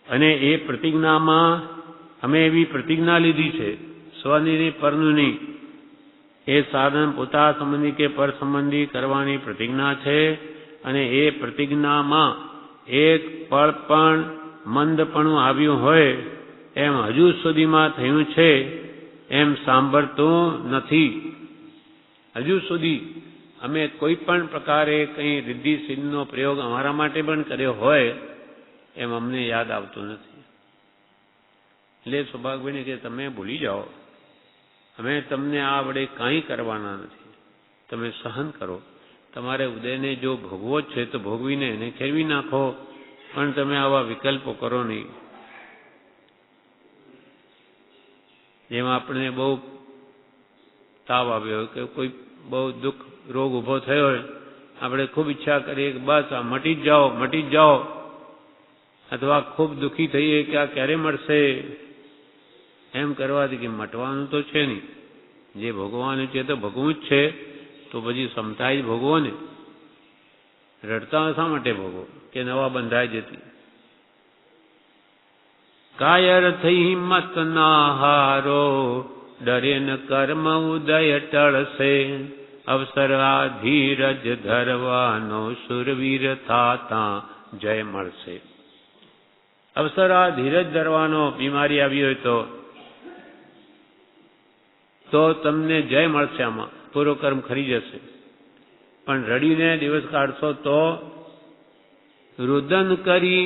અને એ પ્રતિજ્ઞામાં અમે એવી પ્રતિજ્ઞા લીધી છે, સ્વની નહીં પરનું નહીં, એ સાધન પોતા સંબંધી કે પર સંબંધી કરવાની પ્રતિજ્ઞા છે. અને એ પ્રતિજ્ઞામાં એક પળ પણ મંદપણું આવ્યું હોય એમ હજુ સુધીમાં થયું છે એમ સાંભળતું નથી. હજુ સુધી અમે કોઈ પણ પ્રકારે કંઈ રિદ્ધિ સિદ્ધનો પ્રયોગ અમારા માટે પણ કર્યો હોય એમ અમને યાદ આવતું નથી. એટલે સૌભાગભાઈને કે તમે ભૂલી જાઓ, અમે તમને આ વડે કાંઈ કરવાના નથી. તમે સહન કરો. તમારે ઉદયને જો ભોગવો જ છે તો ભોગવીને એને ખેરવી નાખો, પણ તમે આવા વિકલ્પો કરો નહીં. જેમાં આપણે બહુ તાવ આવ્યો હોય કે કોઈ બહુ દુઃખ રોગ ઊભો થયો હોય, આપણે ખૂબ ઈચ્છા કરીએ કે બસ આ મટી જ જાઓ, અથવા ખૂબ દુઃખી થઈએ કે આ ક્યારે મળશે. એમ કરવાથી કે મટવાનું તો છે નહીં. જે ભોગવવાનું છે તો ભોગવું જ છે, તો પછી સમતાઈ જ ભોગવો ને. રડતા શા માટે ભોગવો કે નવા બંધાઈ જતી. કાયર થઈ હિંમત ના હારો, ડરે ન કર્મ ઉદય ટળશે, અવસર આ ધીરજ ધરવાનો, સુરવીર થાતા જય મળશે. અવસર આ ધીરજ ધરવાનો, બીમારી આવી હોય તો તમને જય મળશે. આમાં પૂરો કર્મ ખરી જશે. પણ રડીને દિવસ કાઢશો તો, રુદન કરી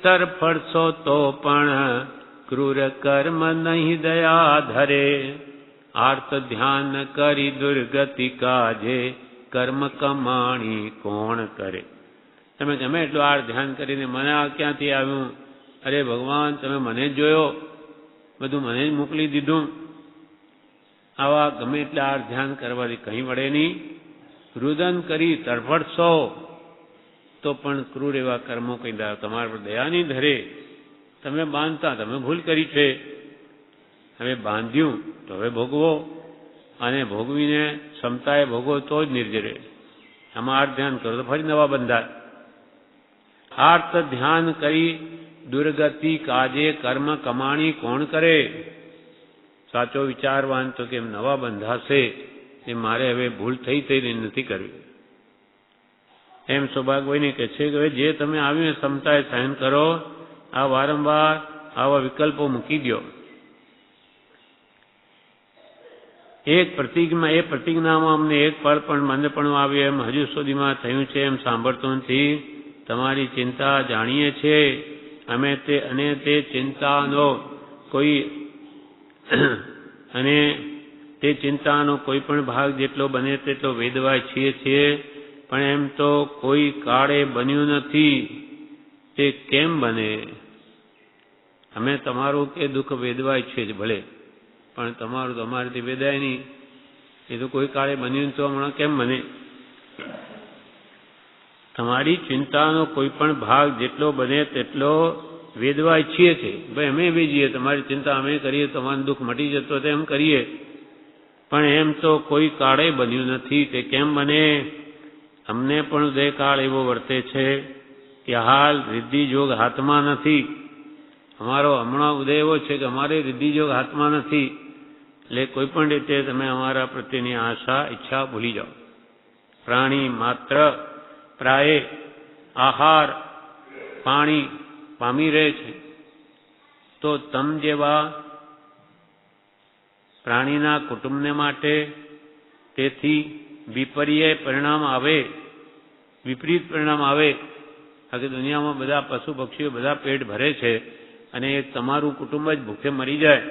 તરફડશો તો પણ ક્રૂર કર્મ નહીં દયા ધરે, આર્ત ધ્યાન કરી દુર્ગતિ કાજે, કર્મ કમાણી કોણ કરે. તમે ગમે એટલું આર ધ્યાન કરીને મને આ ક્યાંથી આવ્યું, અરે ભગવાન તમે મને જ જોયો, બધું મને જ મોકલી દીધું. આવા ગમે એટલે આર ધ્યાન કરવાથી કંઈ વળે નહીં. રુદન કરી તરફડશો તો પણ ક્રૂર એવા કર્મો કંઈ તમારા પર દયા નહીં ધરે. તમે બાંધતા, તમે ભૂલ કરી છે, હવે બાંધ્યું તો હવે ભોગવો, અને ભોગવીને ક્ષમતાએ ભોગવો તો જ નિર્જરે. આમાં આર્ત ધ્યાન કરો તો ફરી નવા બંધાય. આર્ત ધ્યાન કરી દુર્ગતિ કાજે, કર્મ કમાણી કોણ કરે. સાચો વિચારવાન તો કેમ નવા બંધાશે, એ મારે હવે ભૂલ થઈ નથી કરવી. એમ સૌભાગભાઈને કહે છે કે જે તમે આવીને ક્ષમતાએ સહન કરો, આ વારંવાર આવા વિકલ્પો મૂકી દો. એ પ્રતિજ્ઞામાં અમને એક પળ પણ મંદપણું આવ્યું એમ હજુ સુધીમાં થયું છે એમ સાંભળતું નથી. તમારી ચિંતા જાણીએ છીએ અમે તે ચિંતાનો કોઈ અને તે ચિંતાનો કોઈ પણ ભાગ જેટલો બને તેટલો વેદવાય છીએ, પણ એમ તો કોઈ કાળે બન્યું નથી, તે કેમ બને? અમે તમારું કે દુઃખ વેદવાય છે જ ભલે, પણ તમારું તો અમારેથી વેદાય નહીં. એ તો કોઈ કાળે બન્યું તો હમણાં કેમ બને? તમારી ચિંતાનો કોઈ પણ ભાગ જેટલો બને તેટલો વેદવાય છીએ છે. ભાઈ અમે વેજીએ, તમારી ચિંતા અમે કરીએ, તમારું દુઃખ મટી જતો તેમ કરીએ, પણ એમ તો કોઈ કાળે બન્યું નથી, તે કેમ બને? અમને પણ ઉદયકાળ એવો વર્તે છે કે હાલ રિદ્ધિયોગ હાથમાં નથી. અમારો હમણાં ઉદય એવો છે કે અમારે રિદ્ધિયોગ હાથમાં નથી. એટલે કોઈ પણ રીતે તમે અમારા પ્રત્યેની આશા ઈચ્છા ભૂલી જાઓ. પ્રાણી માત્ર પ્રાય આહાર પાણી પામી રહે છે, તો તમ જેવા પ્રાણીના કુટુંબને માટે તેથી વિપરીત પરિણામ આવે. આખી દુનિયામાં બધા પશુ પક્ષીઓ બધા પેટ ભરે છે અને તમારું કુટુંબ જ ભૂખે મરી જાય,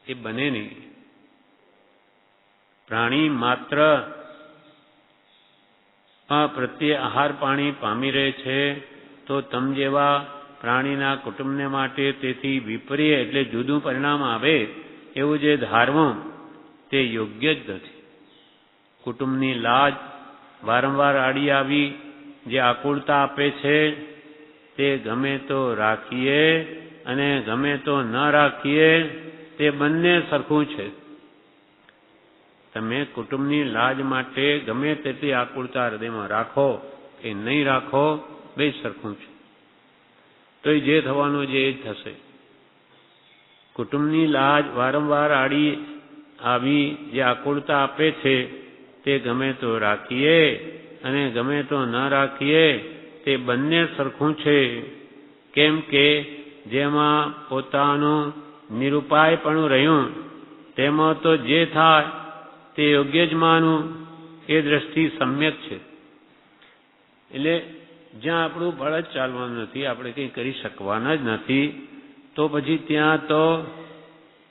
એ બને નહીં. પ્રાણી માત્ર પ્રત્યે આહાર પાણી પામી રહે છે, તો તમ જેવા પ્રાણીના કુટુંબને માટે તેથી વિપરીત એટલે જુદું પરિણામ આવે એવું જે ધારવું તે યોગ્ય જ નથી. કુટુંબની લાજ વારંવાર આડી આવી જે આકુળતા આપે છે, તે ગમે તો રાખીએ અને ગમે તો ન રાખીએ, તે બંને સરખું છે. તમે કુટુંબની લાજ માટે ગમે તેટલી આકુળતા હૃદયમાં રાખો કે નહીં રાખો, બે સરખું છે. તો જે થવાનું છે એ જ થશે. કુટુંબની લાજ વારંવાર આડી આવી જે આકુળતા આપે છે, તે ગમે તો રાખીએ અને ગમે તો ન રાખીએ, તે બંને સરખું છે. કેમ કે જેમાં પોતાનું નિરુપાયપણું રહ્યું તેમાં તો જે થાય તે યોગ્ય જ માનવું, એ દ્રષ્ટિ સમ્યક છે. એટલે જ્યાં આપણું બળ જ ચાલવાનું નથી, આપણે કંઈ કરી શકવાના જ નથી, તો પછી ત્યાં તો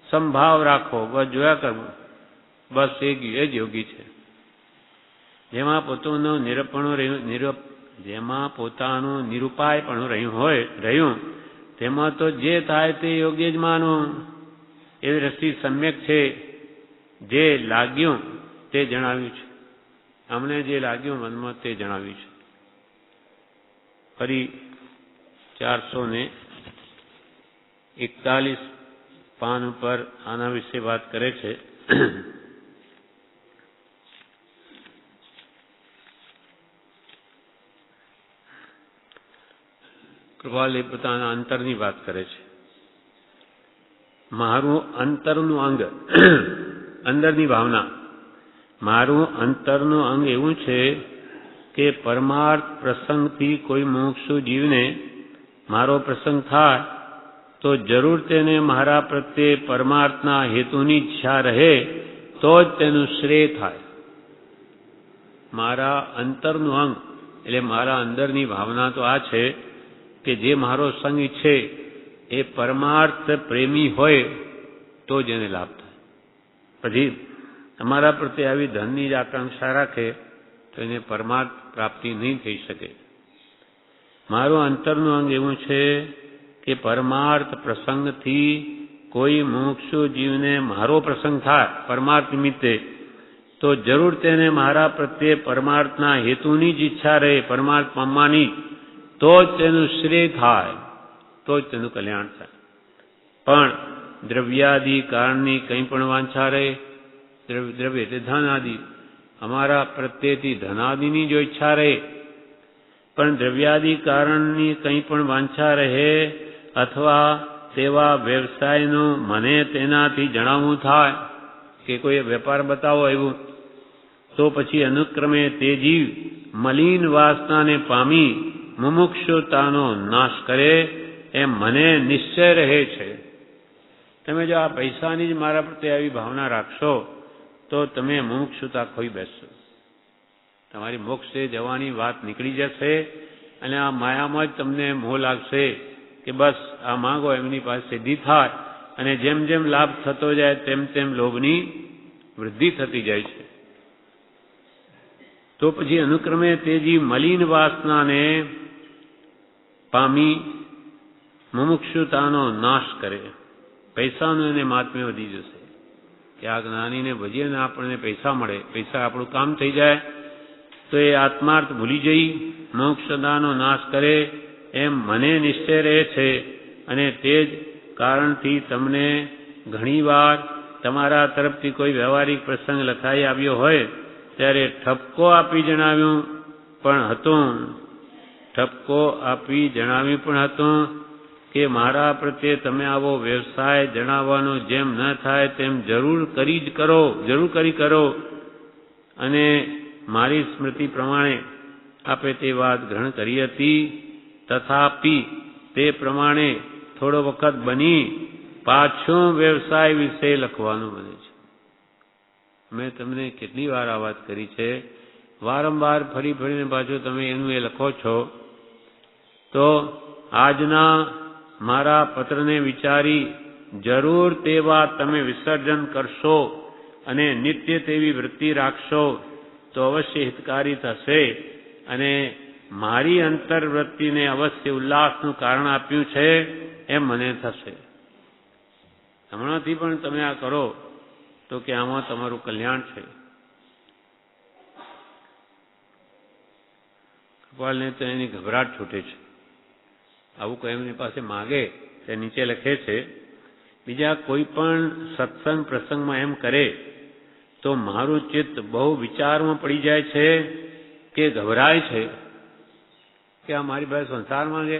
સંભાવ રાખો, બસ જોયા કરવું, બસ એ જ યોગી છે. જેમાં પોતાનું જેમાં પોતાનું નિરુપાયપણું રહ્યું તેમાં તો જે થાય તે યોગ્ય જ માનવું, એવી દ્રષ્ટિ સમ્યક છે. જે લાગ્યું તે જણાવ્યું છે. અમને જે લાગ્યું મનમાં તે જણાવ્યું છે. ફરી 441 પાન ઉપર આના વિશે વાત કરે છે. કૃપાલી પોતાના અંતરની વાત કરે છે. મારું અંતરનું અંગ, અંદરની ભાવના, મારું અંતરનું અંગ એવું છે કે પરમાર્થ પ્રસંગથી કોઈ મુમુક્ષુ જીવને મારો પ્રસંગ થાય તો જરૂર તેને મારા પ્રત્યે પરમાર્થના હેતુની ઈચ્છા રહે તો જ તેનું શ્રેય થાય. મારા અંતરનું અંગ એટલે મારા અંદરની ભાવના તો આ છે કે જે મારો સંગ ઈચ્છે એ પરમાર્થ પ્રેમી હોય તો જ એને લાભ થાય. પછી તમારા પ્રત્યે આવી ધનની જ આકાંક્ષા રાખે તો એને પરમાર્થ પ્રાપ્તિ નહીં થઈ શકે. મારું અંતરનું અંગ એવું છે કે પરમાર્થ પ્રસંગથી કોઈ મુમુક્ષુ જીવને મારો પ્રસંગ થાય પરમાર્થ નિમિત્તે તો જરૂર તેને મારા પ્રત્યે પરમાર્થના હેતુની જ ઈચ્છા રહે, પરમાર્થ પામવાની, તો જ તેનું શ્રેય થાય, તો જ તેનું કલ્યાણ થાય. પણ દ્રવ્યાદિ કારણની કંઈ પણ વાંછા રહે, દ્રવ્ય એટલે ધન આદિ, અમારા પ્રત્યેથી ધનાદિની જો ઈચ્છા રહે, પણ દ્રવ્યાદિ કારણની કંઈ પણ વાંછા રહે અથવા તેવા વ્યવસાયનું મને તેનાથી જણાવવું થાય કે કોઈ વેપાર બતાવો એવું, તો પછી અનુક્રમે તે જીવ મલિન વાસનાને પામી મુમુક્ષુતાનો નાશ કરે એમ મને નિશ્ચય રહે છે. તમે જો આ પૈસાની જ મારા પ્રત્યે આવી ભાવના રાખશો તો તમે મુમુક્ષુતા ખોઈ બેસશો. તમારી મોક્ષે જવાની વાત નીકળી જશે અને આ માયામાં જ તમને મોહ લાગશે કે બસ આ માંગો એમની પાસે સિદ્ધિ થાય અને જેમ જેમ લાભ થતો જાય તેમ તેમ લોભની વૃદ્ધિ થતી જાય છે. તો પછી અનુક્રમે તેજી મલિન વાસનાને પામી મુમુક્ષુતાનો નાશ કરે. પૈસાનું એને મહાત્મ્ય વધી જશે કે આ જ્ઞાનીને ભજીએ ને આપણને પૈસા મળે, પૈસા આપણું કામ થઈ જાય તો એ આત્માર્થ ભૂલી જઈ મોક્ષદાનો નાશ કરે એમ મને નિશ્ચય રહે છે. અને તે જ કારણથી તમને ઘણીવાર તમારા તરફથી કોઈ વ્યવહારિક પ્રસંગ લખાઈ આવ્યો હોય ત્યારે ઠપકો આપી જણાવ્યું પણ હતું કે મારા પ્રત્યે તમે આવો વ્યવસાય જણાવવાનો જેમ ન થાય તેમ જરૂર કરી કરો. અને મારી સ્મૃતિ પ્રમાણે આપે તે વાત ગ્રહણ કરી હતી. તથાપિ તે પ્રમાણે થોડો વખત બની પાછું વ્યવસાય વિશે લખવાનું બને છે. મેં તમને કેટલી વાર આ વાત કરી છે, વારંવાર ફરી ફરીને પાછું તમે એનું એ લખો છો. તો આજના મારા પત્રને વિચારી જરૂર તે વાત તમે વિસર્જન કરશો અને નિત્ય તેવી વૃત્તિ રાખશો તો અવશ્ય હિતકારી થશે. અને મારી અંતરવૃત્તિને અવશ્ય ઉલ્લાસનું કારણ આપ્યું છે એમ મને થશે. હમણાંથી પણ તમે આ કરો તો કે આમાં તમારું કલ્યાણ છે. કપાળને તો એની ગભરાટ છૂટે છે. આવું કોઈ એમની પાસે માગે તે નીચે લખે છે, બીજા કોઈ પણ સત્સંગ પ્રસંગમાં એમ કરે તો મારું ચિત્ત બહુ વિચારમાં પડી જાય છે કે ગભરાય છે કે આ મારી પાસે સંસાર માંગે.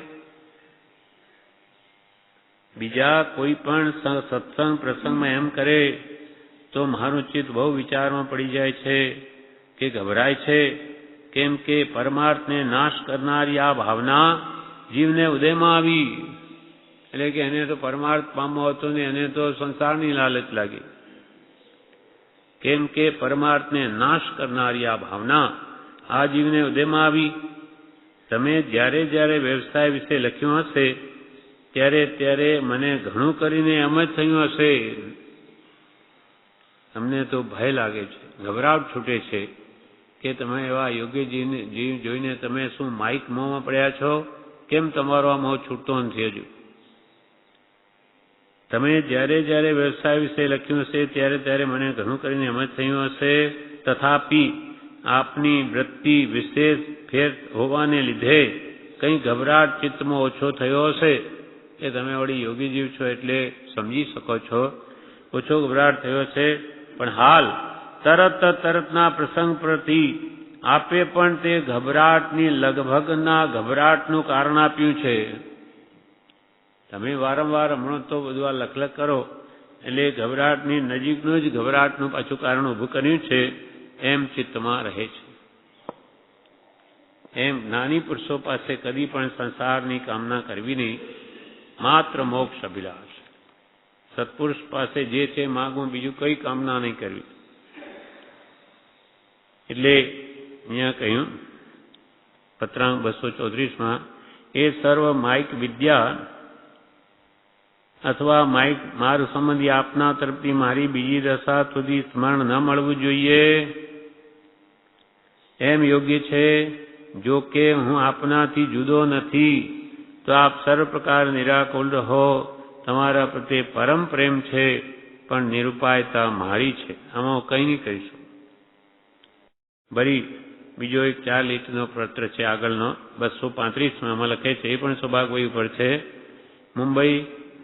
બીજા કોઈ પણ સત્સંગ પ્રસંગમાં એમ કરે તો મારું ચિત્ત બહુ વિચારમાં પડી જાય છે કે ગભરાય છે. કેમ કે પરમાર્થને નાશ કરનારી આ ભાવના જીવને ઉદયમાં આવી. એટલે કે એને તો પરમાર્થ પામવો હતો ને એને તો સંસારની લાલચ લાગી. કેમ કે પરમાર્થને નાશ કરનારી આ ભાવના આ જીવને ઉદયમાં આવી. તમે જ્યારે જ્યારે વ્યવસાય વિશે લખ્યું હશે ત્યારે મને ઘણું કરીને એમ જ થયું હશે. તમને તો ભય લાગે છે, ગભરાટ છૂટે છે કે તમે એવા યોગ્ય જીવ જોઈને તમે શું માઇક મોંમાં પડ્યા છો? કેમ તમારો આ મોહ છૂટતો નથી હજુ? તમે જ્યારે જ્યારે વ્યવસાય વિશે લખ્યું હશે ત્યારે મને ઘણું કરીને એમ જ થયું હશે. તથાપિ આપની વૃત્તિ વિશેષ ફેર હોવાને લીધે કંઈ ગભરાટ ચિત્તમાં ઓછો થયો હશે કે તમે વળી યોગી જીવ છો એટલે સમજી શકો છો. ઓછો ગભરાટ થયો છે. પણ હાલ તરતના પ્રસંગ પરથી આપે પણ તે ગભરાટની લગભગના ગભરાટનું કારણ આપ્યું છે. તમે વારંવાર હમણાં તો બધું આ લખલખ કરો એટલે ગભરાટની નજીકનું જ ગભરાટનું પાછું કારણ ઊભું કર્યું છે એમ ચિત્તમાં રહે છે. એમ જ્ઞાની પુરુષો પાસે કદી પણ સંસારની કામના કરવી નહીં, માત્ર મોક્ષ અભિલાષ. સત્પુરુષ પાસે જે છે માગવું, બીજું કઈ કામના નહીં કરવી. એટલે અહીંયા કહ્યું પત્રાંક 234માં એ સર્વ માઇક વિદ્યા અથવા માઇક માર્ગ સંબંધી આપના તરફથી મારી બીજી દશા સુધી સ્મરણ ન મળવું જોઈએ એમ યોગ્ય છે. જો કે હું આપનાથી જુદો નથી તો આપ સર્વ પ્રકાર નિરાકુલ રહો. તમારા પ્રત્યે પરમ પ્રેમ છે પણ નિરુપાયતા મારી છે. આમાં કંઈ નહીં કહીશું. વળી બીજો એક 4 લીટીનો પત્ર છે આગળનો 235માં આમાં લખે છે, એ પણ સૌભાગભાઈ ઉપર છે. મુંબઈ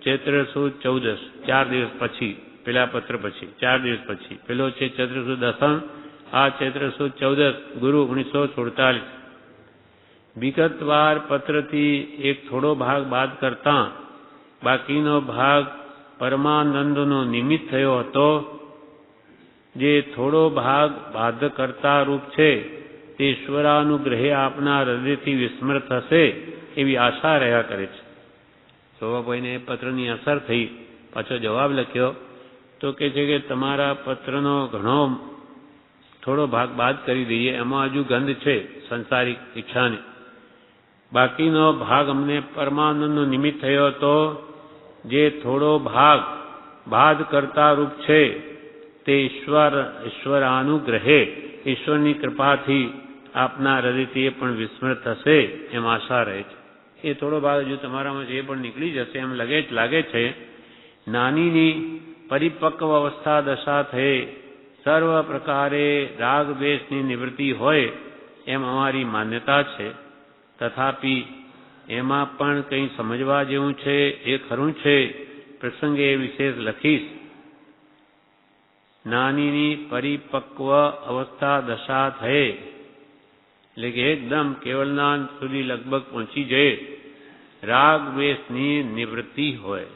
ચૈત્ર સુદ 14, 4 દિવસ પછી, પેલા પત્ર પછી 4 દિવસ પછી. પેલો છે ચૈત્ર સુદ 10, આ ચૈત્ર સુદ 14 ગુરુ 1947. વિગતવાર પત્રથી એક થોડો ભાગ બાદ કરતા બાકીનો ભાગ પરમાનંદનો નિમિત્ત થયો હતો. જે થોડો ભાગ બાધ કરતા રૂપ છે તે ઈશ્વરાનુગ્રહે આપના હૃદયથી વિસ્મૃત થશે એવી આશા રહ્યા કરે છે. સૌભાભાઈને એ પત્રની અસર થઈ, પાછો જવાબ લખ્યો તો કે છે કે તમારા પત્રનો ઘણો થોડો ભાગ બાદ કરી દઈએ, એમાં હજુ ગંધ છે સંસારિક ઈચ્છાની. બાકીનો ભાગ અમને પરમાનંદનો નિમિત્ત થયો હતો. જે થોડો ભાગ બાધ કરતા રૂપ છે તે ઈશ્વરાનુગ્રહે ઈશ્વરની કૃપાથી આપના હૃદયથી એ પણ વિસ્મૃત થશે એમ આશા રહે છે. એ થોડો ભાગ જો તમારામાં જે પણ નીકળી જશે એમ લાગે છે. નાનીની પરિપક્વ અવસ્થા દશા થઈ સર્વ પ્રકારે રાગ દ્વેષની નિવૃત્તિ હોય એમ અમારી માન્યતા છે. તથાપિ એમાં પણ કંઈ સમજવા જેવું છે એ ખરું છે. પ્રસંગે એ વિશેષ લખીશ. નાનીની પરિપક્વ અવસ્થા દશા થઈ એટલે કે એકદમ કેવલનાન સુધી લગભગ પહોંચી જાય રાગ દ્વેષની નિવૃત્તિ હોય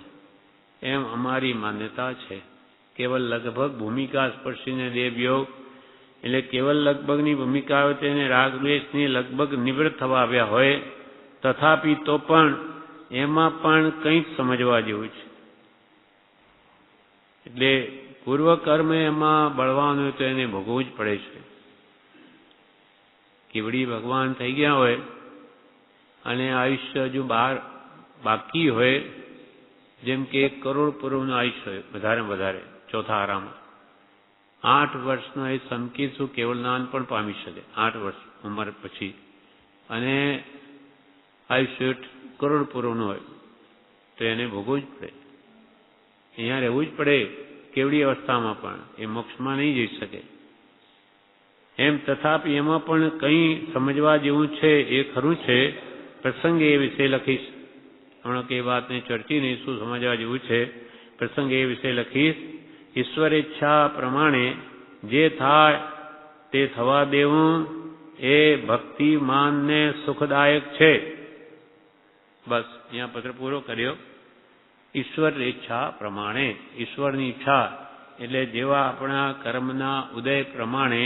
એમ અમારી માન્યતા છે. કેવલ લગભગ ભૂમિકા સ્પર્શીને દેવયોગ એટલે કેવલ લગભગની ભૂમિકા આવે તેને રાગ દ્વેષની લગભગ નિવૃત્ત થવા આવ્યા હોય. તથાપિ તો પણ એમાં પણ કંઈક સમજવા જેવું છે. એટલે પૂર્વ કર્મ એમાં બળવાનું હોય તો એને ભોગવવું જ પડે છે. કેવડી ભગવાન થઈ ગયા હોય અને આયુષ્ય હજુ બાકી હોય, જેમ કે 1 કરોડ પૂર્વનું આયુષ્ય હોય વધારે ચોથા આરામાં 8 વર્ષનો એ સમકી શું કેવળ જ્ઞાન પણ પામી શકે 8 વર્ષ ઉંમર પછી, અને આયુષ્ય 1 કરોડ પૂર્વનું હોય તો એને ભોગવવું જ પડે. અહીંયા રહેવું જ પડે કેવડી અવસ્થામાં પણ. એ મોક્ષમાં નહીં જઈ શકે એમ. તથાપિ એમાં પણ કંઈ સમજવા જેવું છે એ ખરું છે. પ્રસંગે એ વિશે લખીશ. હમણાં કે વાતને ચર્ચી નહીં, શું સમજવા જેવું છે પ્રસંગે એ વિશે લખીશ. ઈશ્વર ઈચ્છા પ્રમાણે જે થાય તે થવા દેવું એ ભક્તિમાનને સુખદાયક છે. બસ અહીંયા પત્ર પૂરો કર્યો. ઈશ્વર ઈચ્છા પ્રમાણે, ઈશ્વરની ઈચ્છા એટલે જેવા આપણા કર્મના ઉદય પ્રમાણે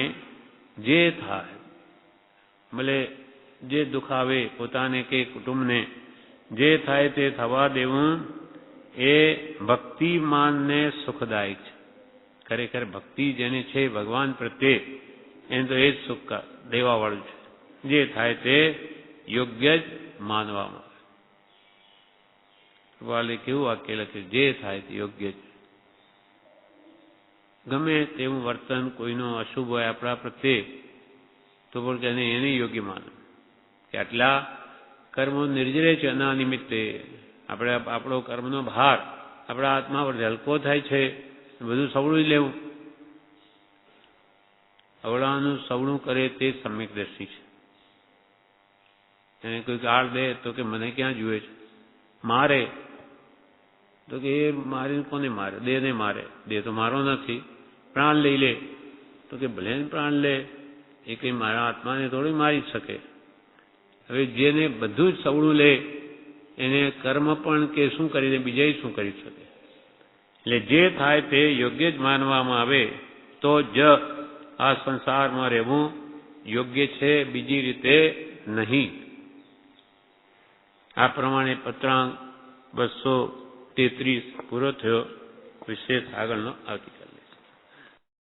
જે થાય, ભલે જે દુઃખ આવે પોતાને કે કુટુંબને, જે થાય તે થવા દેવું એ ભક્તિમાનને સુખદાયક છે. ખરેખર ભક્તિ જેને છે ભગવાન પ્રત્યે એને તો એ જ સુખ દેવાવાળું છે. જે થાય તે યોગ્ય જ માનવામાં આવે. વાલે કેવું વાક્ય લખ્યું, જે થાય તે યોગ્ય જ. ગમે તેવું વર્તન કોઈનું અશુભ હોય આપણા પ્રત્યે તો પણ એને યોગ્ય માને કે આટલા કર્મો નિર્જરે છે. એના નિમિત્તે આપણો કર્મનો ભાર આપણા આત્મા પર હલકો થાય છે. બધું સવળું લેવું, અવળાનું સવળું કરે તે સમ્યક દ્રષ્ટિ છે. એને કોઈ ગાળ દે તો કે મને ક્યાં જુએ છે, મારે તો કે એ મારીને કોને મારે, દેહને મારે, દેહ તો મારો નથી. પ્રાણ લઈ લે તો કે ભલે પ્રાણ લે, એ કંઈ મારા આત્માને થોડી મારી શકે. હવે જેને બધું જ સવળું લે એને કર્મ પણ કે શું કરીને બીજા શું કરી શકે. એટલે જે થાય તે યોગ્ય જ માનવામાં આવે તો જ આ સંસારમાં રહેવું યોગ્ય છે, બીજી રીતે નહીં. આ પ્રમાણે પત્રાંક 233 પૂરો થયો. વિશેષ આગળનો આવતી